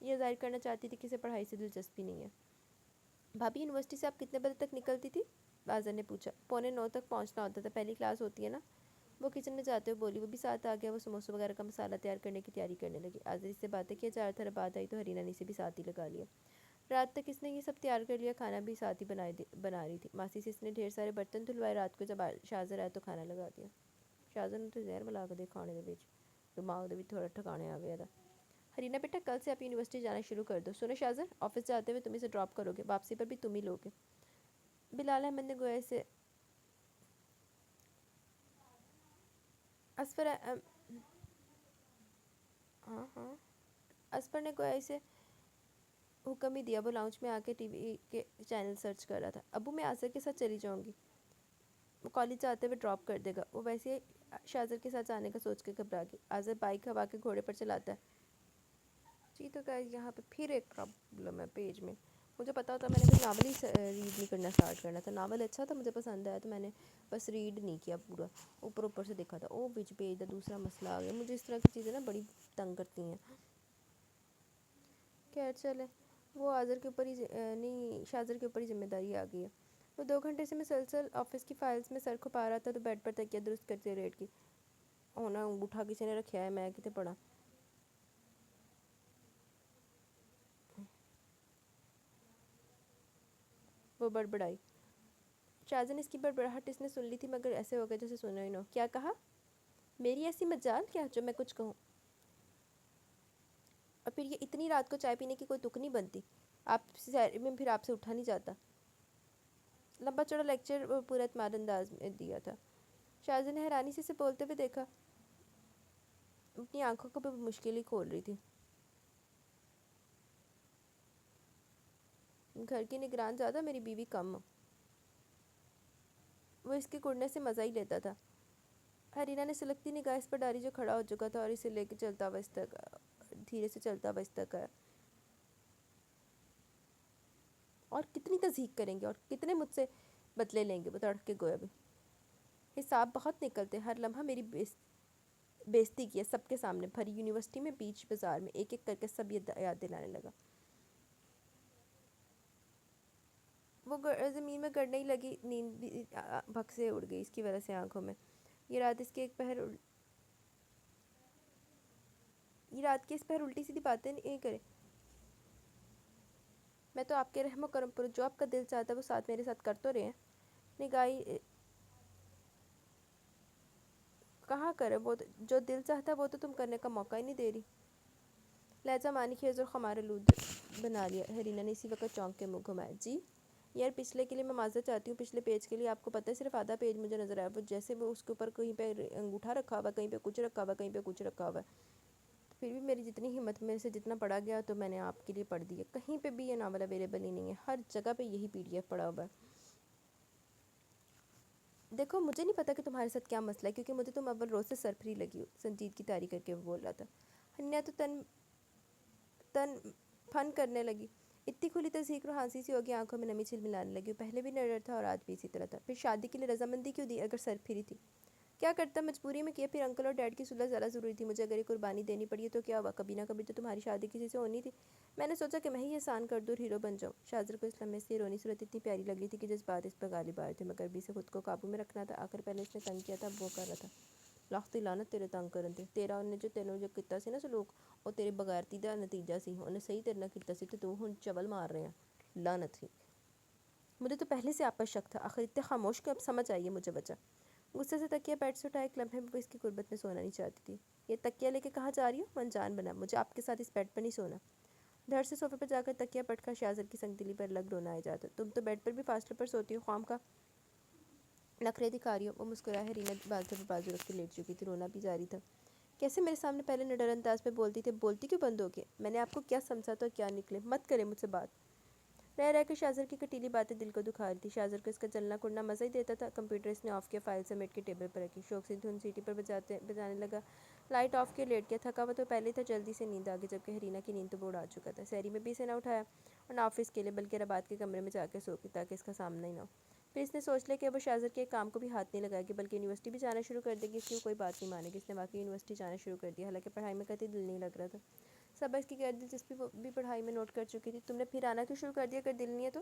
یہ ظاہر کرنا چاہتی تھی کہ اسے پڑھائی سے دلچسپی نہیں ہے۔ بھابھی یونیورسٹی سے آپ کتنے بجے تک نکلتی تھی؟ بازر نے پوچھا۔ 8:45 تک پہنچنا ہوتا تھا، پہلی کلاس ہوتی ہے نا۔ وہ کچن میں جاتے ہوئے بولی۔ وہ بھی ساتھ آ گیا۔ وہ سموسے وغیرہ کا مسالہ تیار کرنے کی تیاری کرنے لگی۔ آزر اس سے باتیں کیا چار طرف بات آئی تو حرینا نے اسے بھی ساتھ ہی لگا لیا۔ رات تک اس نے یہ سب تیار کر لیا، کھانا بھی ساتھ ہی بنا رہی تھی۔ ماسی سے اس نے ڈھیر سارے برتن دھلوائے، رات کو جب شازر آیا تو کھانا لگا دیا۔ شازر نے تو زہر ملا کے دے کھانے دے بیچ، دماغ دے بھی تھوڑا ٹھکانے آ گیا تھا۔ حرینا بیٹا کل سے آپ یونیورسٹی جانا شروع کر دو۔ سنو شازر، آفس جاتے ہوئے تم اسے ڈراپ کرو گے، واپسی پر بھی تم ہی لوگے۔ بلال احمد نے گویا اسے اسفر نے گویا اسے حکم ہی دیا۔ وہ لاؤنج میں آ کے ٹی وی کے چینل سرچ کر رہا تھا۔ ابو میں آزر کے ساتھ چلی جاؤں گی، وہ کالج جاتے ہوئے ڈراپ کر دے گا۔ وہ ویسے ہی شازر کے ساتھ جانے کا سوچ کے گھبرا گئی۔ آزر بائک ہوا کے گھوڑے پر چلاتا ہے۔ جی تو گائز یہاں پہ پھر ایک پرابلم ہے پیج میں۔ مجھے پتا ہوتا میں نے کوئی ناول ہی ریڈ نہیں کرنا اسٹارٹ کرنا تھا۔ ناول اچھا تھا، مجھے پسند آیا تو میں نے بس ریڈ نہیں کیا پورا، اوپر سے دیکھا تھا۔ او بیچ پیج دا دوسرا مسئلہ آ گیا۔ مجھے اس طرح کی چیزیں نا بڑی تنگ کرتی ہیں۔ خیر چلے، وہ آزر کے اوپر ہی نہیں شازر کے اوپر ہی ذمہ داری آ گئی ہے۔ وہ 2 گھنٹے سے مسلسل آفس کی فائلز میں سر کھپا رہا تھا تو بیڈ پر تکیہ درست کرتے لیٹ کی ہونا انگوٹھا کسی نے رکھا ہے، میں کتے پڑھا۔ وہ بڑبڑائی۔ شازر نے اس کی بڑبڑاہٹ اس نے سن لی تھی، مگر ایسے ہو گیا جیسے سنا ہی نہ ہو۔ کیا کہا؟ میری ایسی مجال کیا جو میں کچھ کہوں؟ اور پھر یہ اتنی رات کو چائے پینے کی کوئی تک نہیں بنتی، آپ میں پھر آپ سے اٹھا نہیں جاتا۔ لمبا چوڑا لیکچر پورا اعتماد انداز میں دیا تھا۔ شازر نے حیرانی سے اسے بولتے ہوئے دیکھا، اپنی آنکھوں کو بھی مشکل ہی کھول رہی تھی۔ گھر کی نگران زیادہ، میری بیوی کم۔ وہ اس کے کڑنے سے مزہ ہی لیتا تھا۔ حرینا نے سلگتی نگاہ اس پر ڈالی جو کھڑا ہو چکا تھا اور اسے لے کے چلتا ہوا اس تک دھیرے سے چلتا ہوا اس تک آیا۔ اور کتنی تضحیق کریں گے اور کتنے مجھ سے بدلے لیں گے؟ وہ تڑپ کے گویا بھی۔ حساب بہت نکلتے، ہر لمحہ میری بےزتی کی ہے سب کے سامنے، بھری یونیورسٹی میں، بیچ بازار میں، ایک ایک کر کے سب یہ یاد دلانے لگا۔ وہ زمین میں گڑنے ہی لگی، نیند بھی بھگ سے اڑ گئی اس کی وجہ سے آنکھوں میں۔ یہ رات کے اس پہر الٹی سیدھی باتیں نہیں کرے۔ میں تو آپ کے رحم و کرم پر، جو آپ کا دل چاہتا ہے وہ ساتھ میرے ساتھ کر تو رہے ہیں۔ نگاہی کہاں کرے، وہ جو دل چاہتا ہے وہ تو تم کرنے کا موقع ہی نہیں دے رہی۔ لہجہ معنی خیز اور خمار آلود بنا لیا۔ حرینا نے اسی وقت چونک کے منہ گھمایا۔ جی یار، پچھلے کے لیے میں معذرت چاہتی ہوں، پچھلے پیج کے لیے آپ کو پتہ ہے صرف آدھا پیج مجھے نظر آیا، وہ جیسے وہ اس کے اوپر کہیں پہ انگوٹھا رکھا ہوا، کہیں پہ کچھ رکھا ہوا، کہیں پہ کچھ رکھا ہوا ہے۔ پھر بھی میری جتنی ہمت، میرے سے جتنا پڑھا گیا تو میں نے آپ کے لیے پڑھ دی ہے۔ کہیں پہ بھی یہ ناول اویلیبل ہی نہیں ہے، ہر جگہ پہ یہی PDF پڑا ہوا ہے۔ دیکھو مجھے نہیں پتا کہ تمہارے ساتھ کیا مسئلہ ہے، کیونکہ مجھے تم اول روز سے سرپھری لگی ہو، سنجیدگی طاری کر کے وہ بول رہا تھا۔ حنیہ تو تن پھن کرنے لگی۔ اتنی کھلی تضحیک روحانسی سی ہوگی، آنکھوں میں نمی چھلملانے لگی۔ پہلے بھی نڈر تھا اور آج بھی اسی طرح تھا۔ پھر شادی کے لیے رضامندی کیوں دی اگر سرپھری تھی؟ کیا کرتا، مجبوری میں کیا، پھر انکل اور ڈیڈ کی صلح زیادہ ضروری تھی۔ مجھے اگر یہ قربانی دینی پڑی ہے تو کیا ہوا، کبھی نہ کبھی تو تمہاری شادی کسی سے ہونی تھی۔ میں نے سوچا کہ میں ہی احسان کر دوں اور ہیرو بن جاؤں۔ شازر کو اس لمحے سے یہ رونی صورت اتنی پیاری لگ رہی تھی کہ جذبات اس پر غالب آ رہے تھے، مگر بھی اسے خود کو قابو میں رکھنا تھا۔ آخر پہلے اس نے تنگ کیا تھا، اب وہ کر رہا تھا۔ لاکھ دی لعنت تیرے تنگ کرن تے، تیرا انہیں جو تینوں جو کیتا سی نا سلوک، او تیری بغیرتی دا نتیجہ سی۔ انہیں صحیح تیرے نال کیتا سی تے تو ہن چول مار رہے ہیں، لعنت ہی۔ مجھے تو پہلے سے آپ پر شک تھا، آخر اتنے خاموش کہ اب سمجھ آئی ہے مجھے وجہ۔ غصے سے تکیہ بیڈ سے اٹھا، ایک لمحے میں وہ اس کی قربت میں سونا نہیں چاہتی تھی۔ یہ تکیہ لے کے کہاں جا رہی ہو؟ وہ انجان بنا، مجھے آپ کے ساتھ اس بیڈ پر نہیں سونا۔ دھڑ سے صوفے پر جا کر تکیہ پٹکا، شازر کی سنگ دلی پر لگ رونا آ جاتا۔ تم تو بیڈ پر بھی فاصلے پر سوتی ہو، خواہ مخواہ نخرے دکھا رہی ہو۔ وہ مسکرایا۔ حرینا بازو پر بازو رکھ کے لیٹ چکی تھی، رونا بھی جاری تھا۔ کیسے میرے سامنے پہلے نڈر انداز پہ بولتی تھی، بولتی کیوں بند ہو گئی؟ میں نے آپ کو کیا سمجھا تو کیا نکلے؟ مت کرے مجھ سے بات۔ رہ رہ کے شازر کی کٹیلی باتیں دل کو دکھا رہی تھی۔ شازر کو اس کا جلنا کڑنا مزہ ہی دیتا تھا۔ کمپیوٹر اس نے آف کیا، فائل سمیٹ کے ٹیبل پر رکھی، شوق سے دھن سیٹی پر بجانے لگا۔ لائٹ آف کے لیٹ گیا، تھکا ہوا تو پہلے تھا، جلدی سے نیند آگئی، جبکہ حرینا کی نیند تو وہ اڑا چکا تھا۔ سحری میں بھی اسے نہ اٹھایا اور نہ آفس کے لیے، بلکہ ربات کے کمرے میں جا کے سو گئی تاکہ اس کا سامنا ہی نہ ہو۔ پھر اس نے سوچ لیا کہ وہ شازر کے کام کو بھی ہاتھ نہیں لگائے گی، بلکہ یونیورسٹی بھی جانا شروع کر دے گی۔ اس کی کوئی بات نہیں مانے گی۔ اس نے واقعی یونیورسٹی جانا شروع کر دیا، حالانکہ پڑھائی میں قطعی دل نہیں لگ رہا تھا۔ صبا اس کی غیر دلچسپی وہ بھی پڑھائی میں نوٹ کر چکی تھی. تم نے پھر آنا کیوں شروع کر دیا؟ اگر دل نہیں ہے تو؟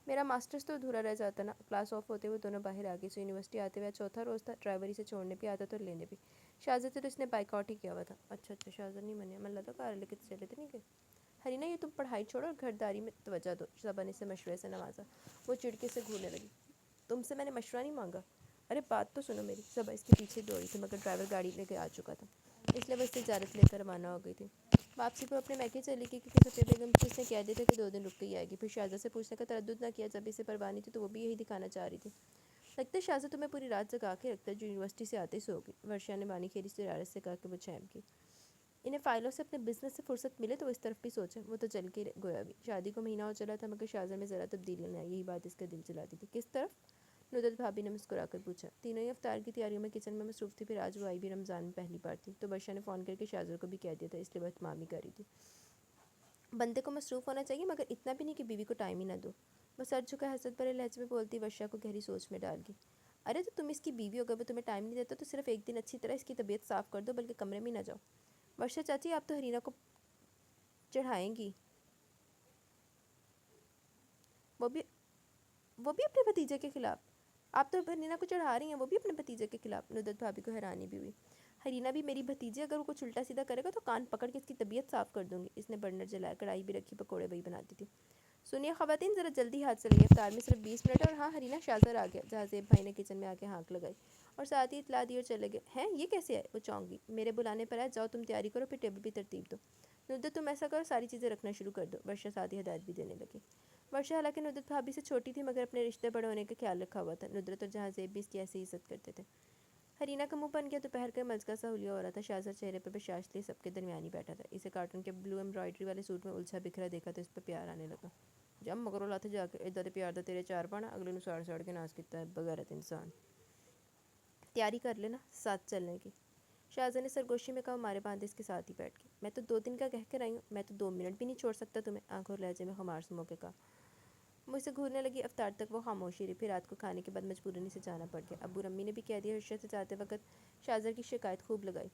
میرا ماسٹرز تو ادھورا رہ جاتا نا. کلاس آف ہوتے ہوئے دونوں باہر آ گئی. سو یونیورسٹی آتے ہوئے چوتھا روز تھا. ڈرائیوری سے چھوڑنے بھی آتا تھا اور لینے بھی. شاہزاد سے تو اس نے بائک آؤٹ ہی کیا ہوا تھا. اچھا شاہزاد نہیں منیا. من لگا کار لے کے چلے تھے نہیں کہ ہرینا یہ تم پڑھائی چھوڑو اور گھرداری میں توجہ دو. صبا نے اسے مشورے سے نوازا. وہ چڑکے سے گھورنے لگی. تم سے میں نے مشورہ نہیں مانگا. ارے بات تو سنو میری. صبا اس کے پیچھے دوڑی تھی مگر ڈرائیور گاڑی لے کے آ چکا تھا اس لیے وہ اس سے اجازت لے کر روانہ ہو گئی تھی. واپسی پر اپنے میکے چلی گئی کیونکہ صفیہ بیگم سے اس نے کہہ دیا تھا کہ 2 دن رک کے ہی آئے گی. پھر شاہزاد سے پوچھنے کا تردد نہ کیا. جب اسے پرواہ نہیں تھی تو وہ بھی یہی دکھانا چاہ رہی تھی. لگتا ہے شاہزاد تمہیں پوری رات جگا کے رکھتا ہے. جو یونیورسٹی سے آتے ہی سو گئی. ورشا نے بانی کھیری سے حرارت سے کہا کہ وہ چیم کی. انہیں فائلوں سے اپنے بزنس سے فرصت ملے تو اس طرف بھی سوچیں. وہ تو چل کے گویا بھی. شادی کو مہینہ ہو چلا تھا مگر شاہزاد میں ذرا تبدیلی نہیں آئی. یہی بات اس کا دل چلاتی تھی. کس طرف؟ ندرت بھابھی نے مسکرا کر پوچھا. تینوں ہی افطار کی تیاریوں میں کچن میں مصروف تھی. پھر آج وہ آئی بھی رمضان میں پہلی بار تھی تو ورشا نے فون کر کے شاہزاد کو بھی کہہ دیا تھا اس لیے وہ اہتمام ہی کر رہی تھی. بندے کو مصروف ہونا چاہیے مگر اتنا بھی نہیں کہ بیوی کو ٹائم ہی نہ دو. وہ سر جھکا حسرت بھرے لہجے میں بولتی ورشا کو گہری سوچ میں ڈال گئی. ارے تو تم اس کی بیوی ہو. اگر وہ تمہیں ٹائم نہیں دیتا تو صرف ایک دن اچھی طرح اس کی طبیعت صاف کر دو بلکہ کمرے میں ہی نہ جاؤ. ورشا چاچی آپ تو ہرینا کو چڑھائیں گی. وہ بھی اپنے بھتیجے کے خلاف. آپ تو ہرینا کو چڑھا رہی ہیں وہ بھی اپنے بھتیجے کے خلاف. ندرت بھابھی کو حیرانی بھی ہوئی. ہرینا بھی میری بھتیجی. اگر وہ کچھ الٹا سیدھا کرے گا تو کان پکڑ کے اس کی طبیعت صاف کر دوں گی. اس نے برنر جلایا. کڑھائی بھی رکھی. پکوڑے وہی بناتی تھی. سنیے خواتین ذرا جلدی ہاتھ چلیے. افطار میں صرف 20 منٹ اور ہاں ہرینا شاہزاد آ گیا. جہاں زیب بھائی نے کچن میں آ کے ہانک لگائی اور ساتھ ہی اطلاع دی اور چلے گئے. ہیں یہ کیسے آئے؟ وہ چونک گئی. میرے بلانے پر آئے. جاؤ تم تیاری کرو پھر ٹیبل بھی ترتیب دو. ندرت تم ایسا کرو ساری چیزیں رکھنا شروع کر دو. ورشا ساتھ ہی ہدایت بھی دینے لگی. ورشا حالانکہ ندرت بھابھی سے چھوٹی تھی مگر اپنے رشتے بڑے ہونے کا خیال رکھا ہوا تھا. ندرت اور جہاں زیب بھی اس کی ایسی عزت کرتے تھے. ہرینا کا منہ بن گیا. دوپہر کا مزگا سا ہولیا ہو رہا تھا. شاہزاد چہرے پر بشاش لیے سب کے درمیان ہی بیٹھا تھا. اسے کارٹون کے بلو ایمبرائڈری والے سوٹ میں الجھا بکھرا دیکھا تو اس پہ پیار آنے لگا. جب مگروں لاتے جا کے ادھر پیار دا تیرے چار پانا اگلے نو ساڑ ساڑ کے ناز کیتا ہے بغیرت انسان. تیاری کر لینا ساتھ چلنے کی. شاہزاد نے سرگوشی میں کہا. ہمارے باندھے اس کے ساتھ ہی بیٹھ گئے. میں تو 2 دن کا کہہ کر آئی ہوں. میں تو 2 منٹ بھی نہیں چھوڑ سکتا تمہیں. آنکھ اور لہجے میں خمار سے موقع کا مجھ سے گھورنے لگی. افطار تک وہ خاموشی رہی. پھر رات کو کھانے کے بعد مجبوراً سے جانا پڑ گیا. ابو رمی نے بھی کہہ دیا. ارشا سے جاتے وقت شاہزاد کی شکایت خوب لگائی.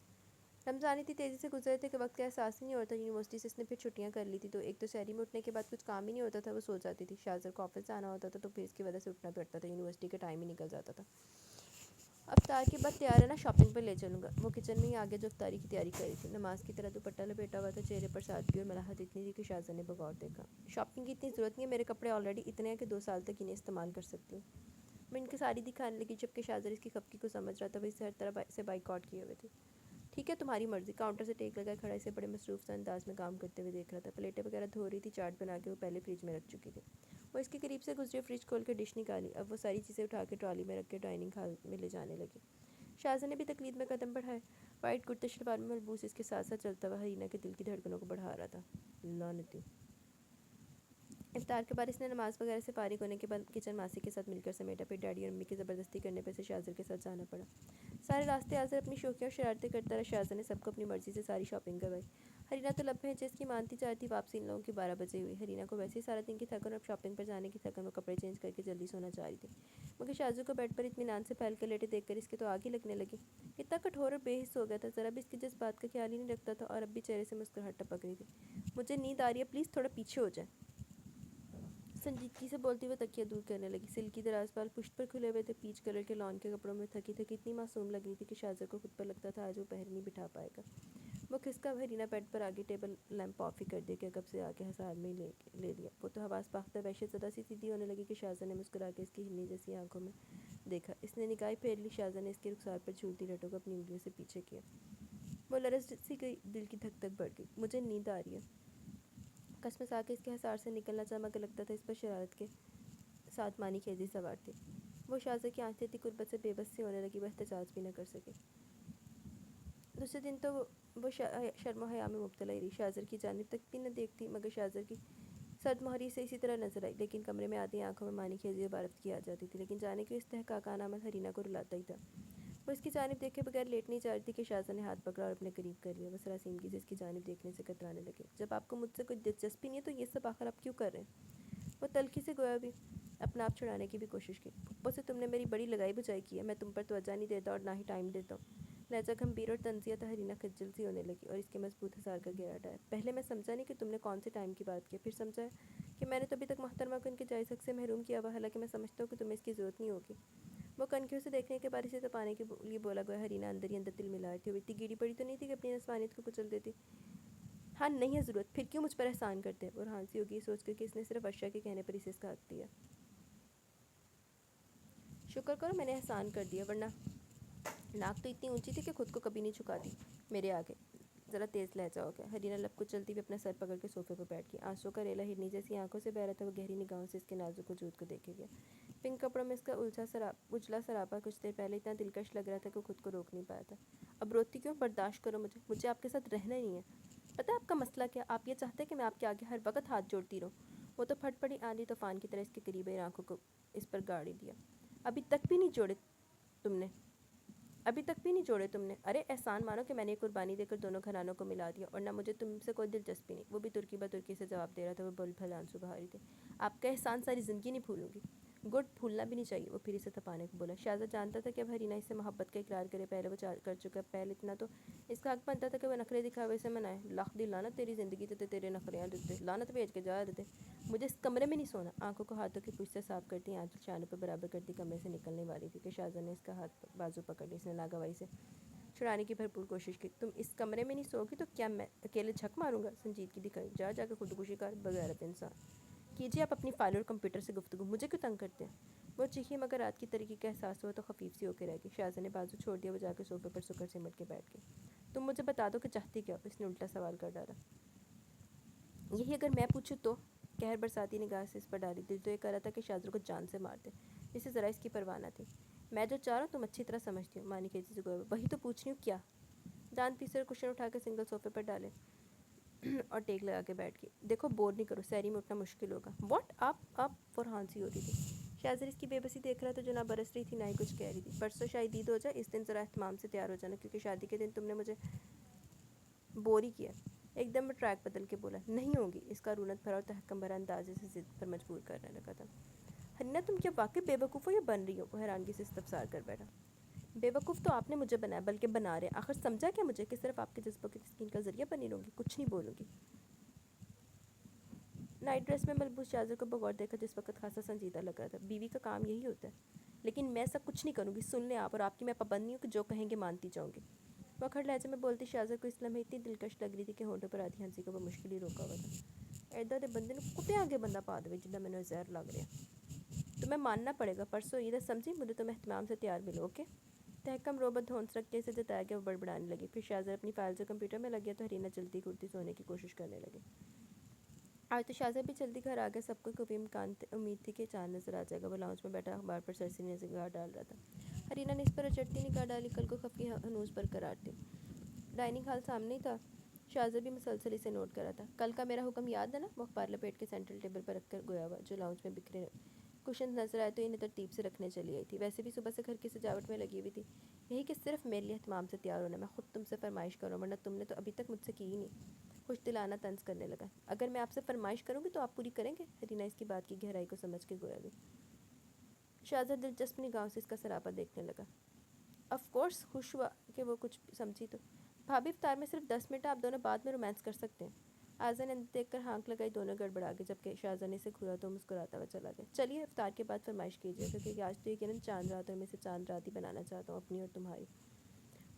رمضان اتنی تیزی سے گزرے تھے کہ وقت کا احساس ہی نہیں ہوتا. یونیورسٹی سے اس نے پھر چھٹیاں کر لی تھی تو ایک تو سحری میں اٹھنے کے بعد کچھ کام ہی نہیں ہوتا تھا. وہ سو جاتی تھی. شاہزاد کو آفس جانا ہوتا تھا تو پھر اس کی وجہ سے اٹھنا پڑتا تھا. یونیورسٹی کا ٹائم ہی نکل جاتا تھا. افطار کے بعد تیار ہے نا شاپنگ پہ لے چلوں گا. وہ کچن میں ہی آگے جو افطاری کی تیاری کر رہی تھی. نماز کی طرح دوپٹہ لپیٹا ہوا تھا. چہرے پر سادگی اور ملاحت اتنی تھی کہ شاہزاد نے بغور دیکھا. شاپنگ کی اتنی ضرورت نہیں ہے. میرے کپڑے آلریڈی اتنے ہیں کہ 2 سال تک انہیں استعمال کر سکتی ہوں. میں ان کی ساری دکھانے لگی جبکہ شاہزاد اس کی خفگی کو سمجھ رہا تھا. وہ اسے ہر طرح سے بائک آؤٹ کیے ہوئے تھی. ٹھیک ہے تمہاری مرضی. کاؤنٹر سے ٹیک لگائے کھڑا اسے بڑے مصروف سے انداز میں کام کرتے ہوئے دیکھ رہا تھا. پلیٹیں وغیرہ دھو رہی تھی. چاٹ بنا کے وہ پہلے فریج میں رکھ چکی تھی. وہ اس کے قریب سے گزری. فریج کھول کے ڈش نکالی. اب وہ ساری چیزیں اٹھا کے ٹرالی میں رکھ کے ڈائننگ ہال میں لے جانے لگی. شاہزاد نے بھی تقلید میں قدم بڑھائے. وائٹ کرتے شلوار میں ملبوس اس کے ساتھ ساتھ چلتا ہوا ہرینا کے دل کی دھڑکنوں کو بڑھا رہا تھا. لعنتی. افطار کے بعد اس نے نماز وغیرہ سے فارغ ہونے کے بعد کچن ماسی کے ساتھ مل کر سمیٹا. پھر ڈیڈی اور امی کی زبردستی کرنے پر اسے شاہزاد کے ساتھ جانا پڑا. سارے راستے آزر اپنی شوخیاں اور شرارتیں کرتا رہا. شاہزاد نے سب کو اپنی مرضی سے ساری شاپنگ کروائی. ہرینا تو لب ہے جس کی مانتی جا رہی تھی. واپسی ان لوگوں کی 12 بجے ہوئی. ہرینا کو ویسے ہی سارا دن کی تھکن اور اب شاپنگ پر جانے کی تھکن. وہ کپڑے چینج کر کے جلدی سونا چاہ رہی تھی مگر شاہزاد کو بیڈ پر اطمینان سے پھیل کر لیٹے دیکھ کر اس کے تو آگ ہی لگنے لگی. اتنا کٹھور اور بے حس ہو گیا تھا. ذرا بھی اس کی جس بات کا خیال ہی نہیں رکھتا تھا اور اب بھی چہرے سے مسکراہٹ ٹپک رہی تھی. مجھے نیند آ رہی ہے پلیز تھوڑا پیچھے ہو جائے. سنجیدگی سے بولتی ہوئے تکیہ دور کرنے لگی. سلکی دراز بال پشت پر کھلے ہوئے تھے. پیچ کلر کے لان کے کپڑوں میں تھکی تھکی اتنی معصوم لگ رہی تھی کہ شاہزاد کو خود پر لگتا تھا آج وہ پہر نہیں بٹھا پائے گا. وہ کھسکا ہرینا بیڈ پر آگے ٹیبل لیمپ آف ہی کر دے کے کب سے آ کے ہسار میں ہی لے لیا. وہ تو حواس باختہ وحشت زدہ سی سیدھی ہونے لگی کہ شاہزاد نے مسکرا کے اس کی ہرنی جیسی آنکھوں میں دیکھا. اس نے نگاہیں پھیر لی. شاہزاد نے اس کے رخسار پر جھولتی لٹوں کو اپنی انگلیوں سے پیچھے کیا. وہ لرز سی گئی. دل کی دھک دھک بڑھ گئی. مجھے نیند آ رہی ہے. کسمسا کے اس کے ہسار سے نکلنا چاہا مگر لگتا تھا اس پر شرارت کے ساتھ مانی خیزی سوار تھی. وہ شاہزاد کی آنکھیں اتنی قربت سے بے بس سی ہونے لگی وہ احتجاج بھی نہ کر سکی. دوسرے دن تو وہ شرم و حیا میں مبتلا ہی رہی. شاہزاد کی جانب تک بھی نہ دیکھتی مگر شاہزاد کی سرد مہری سے اسی طرح نظر آئی. لیکن کمرے میں آتی آنکھوں میں مانی خیزی و بارفت کی آ جاتی تھی. لیکن جانے کی استحقاقانہ عمل ہرینا کو رلاتا ہی تھا. وہ اس کی جانب دیکھے بغیر لیٹ نہیں چاہ رہی تھی کہ شاہزاد نے ہاتھ پکڑا اور اپنے قریب کر لیا. وہ سراسیمگی سے اس کی جانب دیکھنے سے کترانے لگے. جب آپ کو مجھ سے کوئی دلچسپی نہیں ہے تو یہ سب آخر آپ کیوں کر رہے ہیں؟ وہ تلخی سے گویا بھی اپنا آپ چھڑانے کی بھی کوشش کی. پھپھو سے تم نے میری بڑی لگائی بجائی کی ہے. میں تم پر توجہ نہیں دیتا اور نہ ہی ٹائم دیتا ہوں. لہجہ گمبھیر اور طنزیہ تھا۔ حرینا خجل سی ہونے لگی اور اس کے مضبوط ہزار کا گہرا ڈر۔ پہلے میں سمجھا نہیں کہ تم نے کون سے ٹائم کی بات کی، پھر سمجھا کہ میں نے تو ابھی تک محترمہ کو ان کے جائز حق سے محروم کیا ہوا، حالانکہ میں سمجھتا ہوں کہ تمہیں اس کی ضرورت نہیں ہوگی۔ وہ کنکھیوں سے دیکھنے کے بعد اسے تپانے کے لیے بولا گیا۔ حرینا اندر ہی اندر دل ملا تھی، وہ اتنی گیڑی پڑی تو نہیں تھی کہ اپنی نسوانیت کو کچل دیتی۔ ہاں نہیں ہے ضرورت، پھر کیوں مجھ پر احسان کرتے؟ وہ ہانسی ہوگی سوچ کر کہ اس نے صرف اشا کے کہنے پر اسے اس کا حق دیا۔ شکر کرو میں نے احسان کر دیا، ورنہ ناک تو اتنی اونچی تھی کہ خود کو کبھی نہیں جھکاتی میرے آگے۔ ذرا تیز لہجہ ہو گیا۔ حرینا لب کچلتی ہوئی اپنا سر پکڑ کے صوفے پر بیٹھ گئی۔ آنسوں کا ریلا ہرنی جیسی آنکھوں سے بہہ رہا تھا۔ وہ گہری نگاہوں سے اس کے نازک وجود کو دیکھے گیا۔ پنک کپڑوں میں اس کا اجلا سراپا کچھ دیر پہلے اتنا دلکش لگ رہا تھا کہ وہ خود کو روک نہیں پایا تھا۔ اب روتی کیوں؟ برداشت کرو مجھے آپ کے ساتھ رہنا ہی نہیں ہے۔ پتہ ہے آپ کا مسئلہ کیا؟ آپ یہ چاہتے ہیں کہ میں آپ کے آگے ہر وقت ہاتھ جوڑتی رہوں۔ وہ تو پھٹ پڑی آندھی طوفان کی طرح اس کے قریب آنکھوں کو اس پر گاڑی دیا۔ ابھی تک بھی نہیں جوڑے تم نے۔ ارے احسان مانو کہ میں نے ایک قربانی دے کر دونوں گھرانوں کو ملا دیا، اور نہ مجھے تم سے کوئی دلچسپی نہیں۔ وہ بھی ترکی بہ ترکی سے جواب دے رہا تھا۔ وہ بل بھل آنسو بہا رہی تھی۔ آپ کا احسان ساری زندگی نہیں بھولوں گی۔ گڈ، بھولنا بھی نہیں چاہیے۔ وہ پھر اسے تپانے کو بولا۔ شہزاد جانتا تھا کہ اب حرینا اس سے محبت کا اقرار کرے، پہلے وہ کر چکا، پہلے اتنا تو اس کا حق بنتا تھا کہ وہ نخرے دکھاوے سے منائے۔ لاکھ دی لعنت تیری زندگی تے تیرے نخریاں دے، لعنت بھیج کے جا دے۔ مجھے اس کمرے میں نہیں سونا۔ آنکھوں کو ہاتھوں کی پشت سے صاف کرتی آنچل شانوں پر برابر کرتی کمرے سے نکلنے والی تھی کہ شہزاد نے اس کا ہاتھ بازو پکڑ لی۔ اس نے ناگواری سے چھڑانے کی بھرپور کوشش کی۔ تم اس کمرے میں نہیں سوگی تو کیا میں اکیلے جھک ماروں گا؟ سنجیدگی دکھائی۔ جا کے خودکشی کر، بغیرت انسان۔ کیجیے آپ اپنی فائل اور کمپیوٹر سے گفتگو، مجھے کیوں تنگ کرتے ہیں؟ وہ چیخی، مگر رات کی تاریکی کا احساس ہوا تو خفیف سی ہو کے رہ گئی۔ شہزاد نے بازو چھوڑ دیا۔ وہ جا کے صوفے پر سکڑ سمٹ کے بیٹھ گئی۔ تم مجھے بتا دو کہ چاہتی کیا ہو؟ اس نے الٹا سوال کر ڈالا۔ یہی اگر میں پوچھوں تو؟ قہر برساتی نگاہ سے اس پر ڈالی۔ دل تو یہ کر رہا تھا کہ شہزاد کو جان سے مار دے، اسے ذرا اس کی پرواہ نہ تھی۔ میں جو چاہ رہا ہوں تم اچھی طرح سمجھتی ہو، مانی کیسی سے گویا۔ وہی تو پوچھ رہی ہوں، کیا؟ دانت پیسے اور کشن اٹھا کے سنگل صوفے پر ڈالے اور ٹیک لگا کے بیٹھ گئی۔ دیکھو بور نہیں کرو، سحری میں اٹھنا مشکل ہوگا۔ واٹ؟ آپ فرحان سی ہو رہی تھی۔ شہزاد اس کی بے بسی دیکھ رہا تھا جو نہ برس رہی تھی نہ ہی کچھ کہہ رہی تھی۔ پرسوں شاید عید ہو جائے، اس دن ذرا اہتمام سے تیار ہو جانا، کیونکہ شادی کے دن تم نے مجھے بور ہی کیا۔ ایک دم میں ٹریک بدل کے بولا۔ نہیں ہوگی۔ اس کا رونت بھرا اور تحکم بھرا اندازے سے ضد پر مجبور کرنے لگا تھا۔ حرینا تم کیا واقعی بے وقوف ہو یا بن رہی ہو؟ وہ حیرانگی سے استفسار کر بیٹھا۔ بے وقوف تو آپ نے مجھے بنایا، بلکہ بنا رہے ہیں۔ آخر سمجھا کیا مجھے کہ صرف آپ کے جذبوں کی تسکین کا ذریعہ بنی رہوں گی؟ کچھ نہیں بولوں گی۔ نائٹ ڈریس میں ملبوس شہزاد کو بغور دیکھا جس وقت خاصا سنجیدہ لگ رہا تھا۔ بیوی کا کام یہی ہوتا ہے۔ لیکن میں ایسا کچھ نہیں کروں گی، سن لیں آپ، اور آپ کی میں پابند نہیں ہوں کہ جو کہیں گے مانتی جاؤں گی۔ وہ کھڑ لہجے میں بولتی شہزاد کو اس لمحے اتنی دلکش لگ رہی تھی کہ ہونٹوں پر آدھی ہنسی کو وہ مشکل ہی روکا ہوا تھا۔ ایڈا دے بندے نے کتے آگے بندہ پا دے جنہیں میں نے زہر لگ رہا۔ تمہیں ماننا پڑے گا، پرسوں عید ہے سمجھی، مجھے تم اہتمام سے تیار ملو، اوکے؟ تحکم روبت دھونس رکھ کے اسے جتایا گیا۔ وہ بڑبڑانے لگی۔ پھر شہزاد اپنی فائل سے کمپیوٹر میں لگ گیا تو حرینا جلدی کرتی سونے کی کوشش کرنے لگی۔ آج تو شہزاد بھی جلدی گھر آ گیا۔ سب کو کوئی امید تھی کہ چاند نظر آ جائے گا۔ وہ لاؤنج میں بیٹھا اخبار پر سرسری نگاہ ڈال رہا تھا۔ حرینا نے اس پر اچٹتی نگاہ ڈالی۔ کل کو خفگی ہنوز برقرار تھی۔ ڈائننگ ہال سامنے ہی تھا۔ شہزاد بھی مسلسل اسے نوٹ کر رہا تھا۔ کل کا میرا حکم یاد ہے نا؟ وہ اخبار لپیٹ کے سینٹرل ٹیبل پر رکھ کر گویا ہوا جو لاؤنج میں بکھرے کشن نظر آئے تو انہیں ترتیب سے رکھنے چلی آئی تھی۔ ویسے بھی صبح سے گھر کی سجاوٹ میں لگی ہوئی تھی، یہی کہ صرف میرے لیے اہتمام سے تیار ہونا۔ میں خود تم سے فرمائش کر رہا ہوں، ورنہ تم نے تو ابھی تک مجھ سے کی ہی نہیں۔ خوش دلانہ طنز کرنے لگا۔ اگر میں آپ سے فرمائش کروں گی تو آپ پوری کریں گے؟ حرینا اس کی بات کی گہرائی کو سمجھ کے گویا گئی۔ شہزاد دلچسپ نگاہوں سے اس کا سراپا دیکھنے لگا۔ Of course. خوش ہوا کہ وہ کچھ سمجھی تو۔ بھابھی افطار میں صرف 10 منٹ، آپ دونوں بعد میں رومانس کر سکتے ہیں۔ آزا نے اندر دیکھ کر ہانک لگائی۔ دونوں گڑبڑا گئے۔ جبکہ شہزاد نے اسے گھورا تو مسکراتا ہوا چلا گیا۔ چلیے افطار کے بعد فرمائش کیجیے گا، کیونکہ آج تو یقیناً چاند رات اور میں اسے چاند رات ہی بنانا چاہتا ہوں، اپنی اور تمہاری۔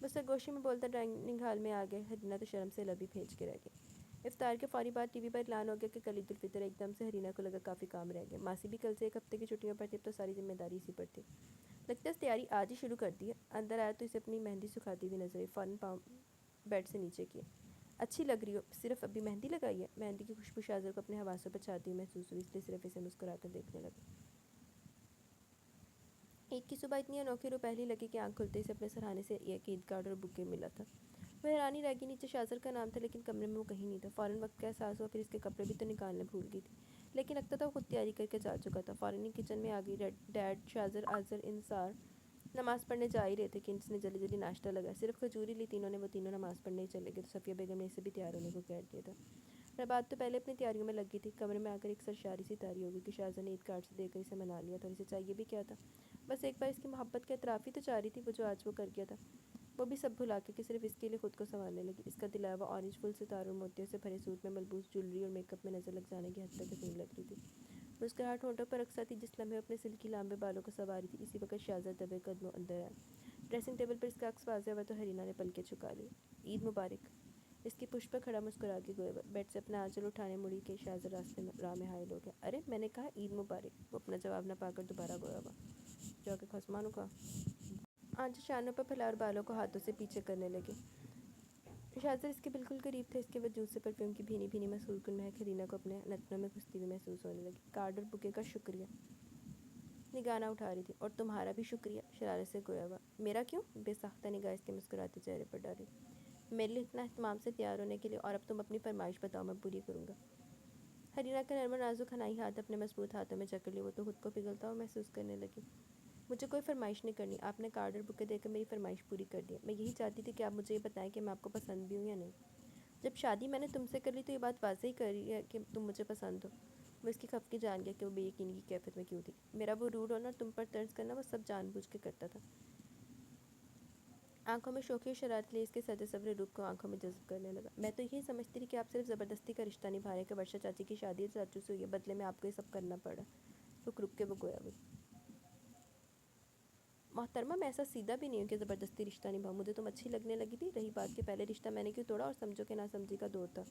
وہ سرگوشی میں بولتا ڈائننگ ہال میں آ گئے۔ حرینا تو شرم سے لبی بھیج کے رہ گئی۔ افطار کے فوری بعد ٹی وی پر اعلان ہو گیا کہ کل عید الفطر ہے۔ ایک دم سے حرینا کو لگا کافی کام رہ گیا۔ ماسی بھی کل سے 1 ہفتے کی چھٹیوں پر تھی، اب تو ساری ذمہ داری اسی پر تھی۔ لگتا ہے اس تیاری آج ہی شروع کر دی ہے۔ اندر آیا تو اسے اپنی مہندی سکھاتی ہوئی نظر آئی۔ فوراً پاؤں بیڈ سے نیچے کیے۔ اچھی لگ رہی ہو، صرف ابھی مہندی لگائی ہے؟ مہندی کی خوشبو شہزاد کو اپنے حواسوں پر چھاتی ہوئی محسوس ہوئی، اس لیے صرف اسے مسکرا کر دیکھنے لگا۔ عید کی صبح اتنی انوکھی رو پہلی لگی کہ آنکھ کھلتے اسے اپنے سرہانے سے ایک عید کارڈ اور بکے ملا تھا۔ وہ حیرانی رہ گئی۔ نیچے شہزاد کا نام تھا لیکن کمرے میں وہ کہیں نہیں تھا۔ فوراً وقت کا احساس ہوا، پھر اس کے کپڑے بھی تو نکالنے بھول گئی تھی، لیکن لگتا تھا وہ خود تیاری کر کے جا چکا تھا۔ فوراً ہی کچن میں آ گئی۔ ڈیڈ، شہزاد، آذر، انصار نماز پڑھنے جا ہی رہے تھے کہ اس نے جلدی جلدی ناشتہ لگایا۔ صرف کھجور ہی لی تینوں نے۔ وہ تینوں نماز پڑھنے ہی چلے گئے تو صفیہ بیگم نے اسے بھی تیار ہونے کو کہہ دیا تھا۔ ربات تو پہلے اپنی تیاریوں میں لگ گئی تھی۔ کمرے میں آ کر ایک سرشاری سی طاری ہو گئی کہ شہزاد نے عید کارڈ سے دے کر اسے منا لیا تھا، اور اسے چاہیے بھی کیا تھا؟ بس ایک بار اس کی محبت کا اعتراف ہی تو چاہ رہی تھی، وہ جو آج وہ کر گیا تھا۔ وہ بھی سب بھلا کے صرف اس کے لیے خود کو سنوارنے لگی. اس کا دلاوا اورنج پھول ستاروں اور موتیوں سے بھرے سوٹ میں ملبوس جولری اور میک اپ میں نظر لگ جانے کی حد تک حسین لگ رہی تھی. مسکراہٹ ہونٹوں پر رقصہ تھی. جس لمحے اپنے سلکی لمبے بالوں کو سنواری تھی اسی وقت شہزاد دبے قدموں اندر آیا. ڈریسنگ ٹیبل پر اس کا عکس واضح ہوا تو حرینا نے پلکیں جھکا لی. عید مبارک. اس کی پشت پر کھڑا مسکرا کے گویا بیڈ سے اپنا آنچل اٹھانے مڑی کہ شہزاد راستے میں راہ میں حائل ہو گیا. ارے میں نے کہا عید مبارک. وہ اپنا جواب نہ پا کر دوبارہ گویا ہوا. جا کے خسمانو کا آنچل شانوں پر پھیلا اور بالوں کو ہاتھوں سے پیچھے کرنے لگے. شہزاد اس کے بالکل قریب تھے. اس کے وجود سے پرفیوم کی بھینی بھینی مسحور کن مہک حرینا کو اپنے نتنوں میں گھستی ہوئی محسوس ہونے لگی. کارڈ اور بکے کا شکریہ. نگاہ نہ اٹھا رہی تھی. اور تمہارا بھی شکریہ. شرارت سے گویا ہوا. میرا کیوں؟ بے ساختہ نگاہ اس کے مسکراتے چہرے پر ڈالی. میرے لیے اتنا اہتمام سے تیار ہونے کے لیے. اور اب تم اپنی فرمائش بتاؤ میں پوری کروں گا. حرینا کا نرم و نازک حنائی ہاتھ اپنے مضبوط ہاتھوں میں جکڑ لی. وہ تو خود کو پگھلتا ہوا محسوس کرنے لگی. مجھے کوئی فرمائش نہیں کرنی. آپ نے کارڈ اور بکے دے کر میری فرمائش پوری کر دی. میں یہی چاہتی تھی کہ آپ مجھے یہ بتائیں کہ میں آپ کو پسند بھی ہوں یا نہیں. جب شادی میں نے تم سے کر لی تو یہ بات واضح ہی کری ہے کہ تم مجھے پسند ہو. وہ اس کی خفگی جان گیا کہ وہ بے یقینی کی کیفیت میں کیوں تھی. میرا وہ روڈ ہونا تم پر طرز کرنا وہ سب جان بوجھ کے کرتا تھا. آنکھوں میں شوخی اور شرارت کے لیے اس کے سادے سورے روپ کو آنکھوں میں جذب کرنے لگا. میں تو یہی سمجھتی تھی کہ آپ صرف زبردستی کا رشتہ نبھا رہے ہیں کہ ورشا چاچی کی شادی چاچو سے ہوئی ہے. بدلے میں آپ کو یہ سب کرنا پڑا. رک کے وہ گویا ہوئی. محترمہ میں ایسا سیدھا بھی نہیں ہوں کہ زبردستی رشتہ نبھاؤں. مجھے تم اچھی لگنے لگی تھی. رہی بات کہ پہلے رشتہ میں نے کیوں توڑا اور سمجھو کہ ناسمجھی کا دور تھا.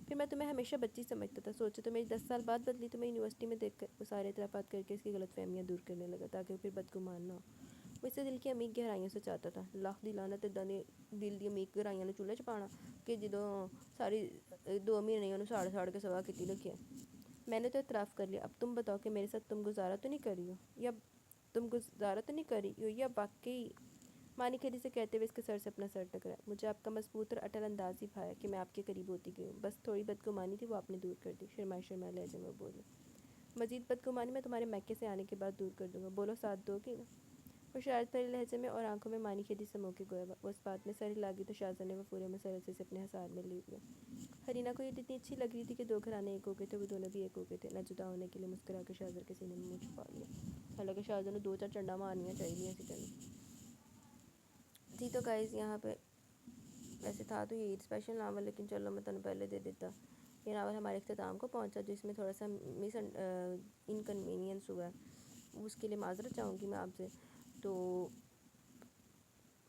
پھر میں تمہیں ہمیشہ بچی سمجھتا تھا. سوچے تو میری 10 سال بعد بدلی. تمہیں یونیورسٹی میں دیکھ کر وہ سارے اعترافات کر کے اس کی غلط فہمیاں دور کرنے لگا تاکہ وہ پھر بدگمان نہ ہو. وہ اسے دل کی عمیق گہرائیوں سے چاہتا تھا. لاکھ دی لعنت دل دی عمیق گہرائیوں نے چولہے چ پانا کہ جدوں ساری 2 مہینے انہوں ساڑ ساڑ کے سوا کیتی رکھی ہے. میں نے تو اعتراف کر لیا. اب تم بتاؤ کہ میرے ساتھ تم گزارا تو نہیں کر رہی ہو یا واقعی. مانی کھیری سے کہتے ہوئے اس کے سر سے اپنا سر ٹکرایا. مجھے آپ کا مضبوط اور اٹل انداز ہی بھایا کہ میں آپ کے قریب ہوتی گئی ہوں. بس تھوڑی بدگمانی تھی وہ آپ نے دور کر دی. شرمائے لہجے میں بولی. مزید بدگمانی میں تمہارے میکے سے آنے کے بعد دور کر دوں گا. بولو ساتھ دو گی نا. وہ شرارت بھرے لہجے میں اور آنکھوں میں مانی کھیری سے منہ کے گویا ہوا. وہ اس بات میں سر ہلا گئی تو شہزاد نے وہ پورے مسرت سے اپنے حصار میں لے لیا. حرینا کو یہ اتنی اچھی لگ رہی تھی کہ 2 گھرانے ایک ہو گئے تھے. وہ دونوں بھی ایک ہو گئے تھے. نہ جدا ہونے کے لیے مسکرا کے شہزاد کے سینے میں منہ چھپا لیا. حالانکہ شہزاد نے 2-4 چنڈا مارنیاں چاہیے تھی تھی. تو گائز یہاں پہ ویسے تھا تو یہ عید اسپیشل ناول لیکن چلو میں تمہیں پہلے دے دیتا. یہ ناول ہمارے اختتام کو پہنچا جس میں تھوڑا سا انکنوینئنس ہوا ہے. اس کے لیے معذرت چاہوں گی میں آپ سے. تو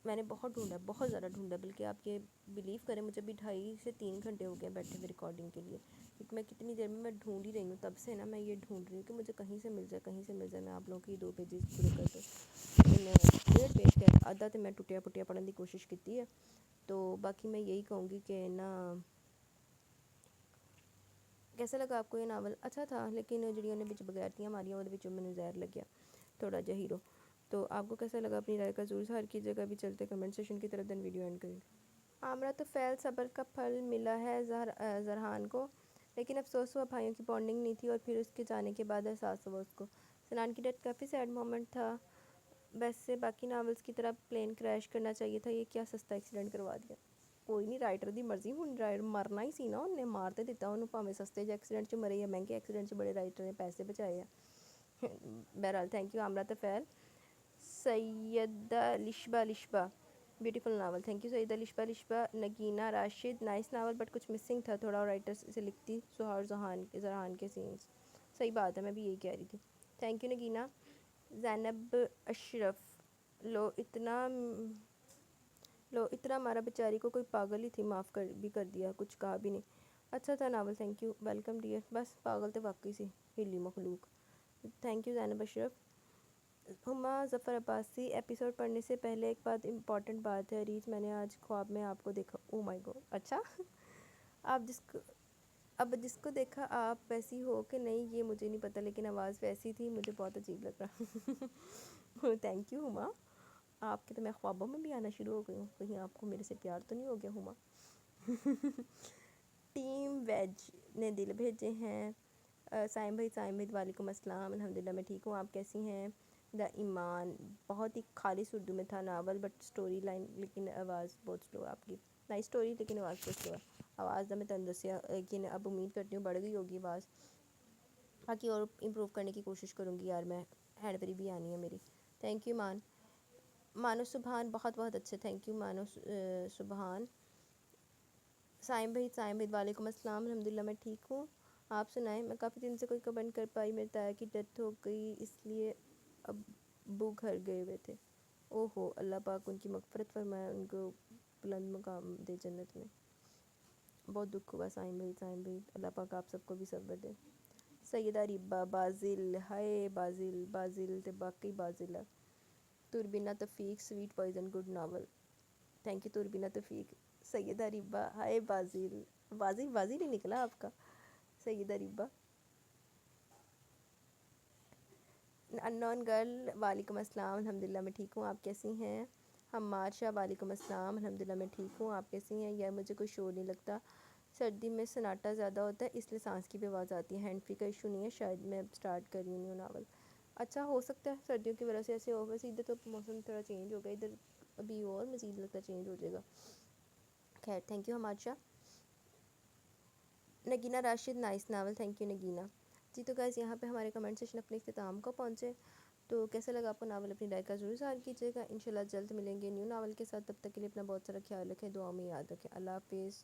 میں نے بہت ڈھونڈا, بہت زیادہ ڈھونڈا. بلکہ آپ یہ بلیو کریں مجھے بھی 2.5 سے 3 گھنٹے ہو گئے بیٹھے ہوئے ریکارڈنگ کے لیے. کیونکہ میں کتنی دیر میں ڈھونڈ ہی رہی ہوں. تب سے نا میں یہ ڈھونڈ رہی ہوں کہ مجھے کہیں سے مل جائے میں آپ لوگوں کی 2 پیجز پورے کر دوں. میں 1.5 پیج کا آدھا تو میں ٹوٹیا پڑھنے کی کوشش کی ہے. تو باقی میں یہی کہوں گی کہ نا کیسا لگا آپ کو یہ ناول. اچھا تھا لیکن جڑیوں نے بچ بغیرتیاں ماریاں وہ بچوں میں زہر لگیا تھوڑا جا ہیرو. تو آپ کو کیسا لگا اپنی رائے کا ضرور ظاہر کیجیے گا. بھی چلتے کمنٹ سیشن کی طرف دین ویڈیو اینڈ کریں. عامرہ تو فعل صبر کا پھل ملا ہے زرحان کو. لیکن افسوس ہوا بھائیوں کی بانڈنگ نہیں تھی اور پھر اس کے جانے کے بعد احساس ہوا اس کو. سنان کی ڈیتھ کافی سیڈ مومنٹ تھا. ویسے باقی ناولز کی طرح پلین کریش کرنا چاہیے تھا. یہ کیا سستا ایکسیڈنٹ کروا دیا. کوئی نہیں رائٹر دی مرضی. ہوں مرنا ہی سی نا انہیں مار تے دتا انہوں بھاویں سستے جے ایکسیڈنٹ 'ਚ مرے یا مہنگے ایکسیڈنٹ 'ਚ. بڑے رائٹر نے پیسے بچائے ہیں. بہرحال thank you Aamira Tufail. Syeda Lashba beautiful novel. Thank you Syeda Lashba. Nagina Rashid nice novel but کچھ مسنگ تھا تھوڑا. اور رائٹر سے لکھتی سہار زرحان کے سینس. صحیح بات ہے میں بھی یہی کہہ رہی تھی. Thank you Nageena. زینب اشرف لو اتنا مارا بیچاری کو کوئی پاگل ہی تھی. معاف کر دیا کچھ کہا بھی نہیں. اچھا تھا novel. Thank you welcome dear. بس پاگل تو واقعی سی ہلی مخلوق. تھینک یو زینب اشرف. ہما ظفر عباسی. ایپیسوڈ پڑھنے سے پہلے ایک بات امپورٹنٹ بات ہے ریچ. میں نے آج خواب میں آپ کو دیکھا. او مائی گاڈ. اچھا آپ جس کو دیکھا آپ ویسی ہو کہ نہیں یہ مجھے نہیں پتہ لیکن آواز ویسی تھی. مجھے بہت عجیب لگ رہا. تھینک یو ہما. آپ کے تو میں خوابوں میں بھی آنا شروع ہو گئی ہوں. کہیں آپ کو میرے سے پیار تو نہیں ہو گیا ہما. ٹیم ویج نے دل بھیجے ہیں. سائم بھائی وعلیکم السلام. الحمدللہ میں ٹھیک ہوں. آپ کیسی ہیں. دا ایمان. بہت ہی خالص اردو میں تھا ناول بٹ سٹوری لائن لیکن آواز بہت سلو ہے آپ کی. نئی سٹوری لیکن آواز بہت سلو ہے. آواز دا میں تندرسیا لیکن اب امید کرتی ہوں بڑھ گئی ہوگی آواز. باقی اور امپروو کرنے کی کوشش کروں گی یار میں. ہینڈ فری بھی آنی ہے میری. تھینک یو ایمان. مانو سبحان بہت بہت اچھے، تھینک یو مانو سبحان. سائم بھائی وعلیکم السلام. الحمدللہ میں ٹھیک ہوں، آپ سنائیں. میں کافی دن سے کوئی کمنٹ کر پائی، میرے تایا کی ڈیتھ ہو گئی اس لیے ابو گھر گئے ہوئے تھے. او ہو، اللہ پاک ان کی مغفرت فرمائے، ان کو بلند مقام دے جنت میں. بہت دکھ ہوا سائم بھائی، اللہ پاک آپ سب کو بھی صبر دے. سیدہ ریبا بازل، ہائے بازل تے باقی بازل ہے. Turbina Taufiq sweet poison good novel, thank you Turbina Taufiq. Syeda ریبا ہائے بازل ہی نکلا آپ کا. سیدہ ریبا ان نون گرل وعلیکم السلام. الحمدللہ میں ٹھیک ہوں، آپ کیسی ہیں؟ حماد شاہ وعلیکم السلام. الحمدللہ میں ٹھیک ہوں، آپ کیسی ہیں؟ یار مجھے کوئی شور نہیں لگتا، سردی میں سناٹا زیادہ ہوتا ہے اس لیے سانس کی بھی آواز آتی ہے. ہینڈ فری کا ایشو نہیں ہے، شاید میں سٹارٹ کر رہی ہوں نیو ناول. اچھا ہو سکتا ہے سردیوں کی وجہ سے ایسے ہو، ویسے ادھر تو موسم تھوڑا چینج ہو گیا، ادھر ابھی اور مزید لگتا ہے چینج ہو جائے گا. خیر thank you Hammad Shah. Nagina Rashid nice novel, thank you Nagina. جی تو گائز یہاں پہ ہمارے کمنٹ سیشن اپنے اختتام کو پہنچے. تو کیسا لگا آپ کو ناول؟ اپنی رائے کا ضرور اظہار کیجیے گا. انشاءاللہ جلد ملیں گے نیو ناول کے ساتھ، تب تک کے لیے اپنا بہت سارا خیال رکھیں، دعاؤں میں یاد رکھیں. اللہ حافظ.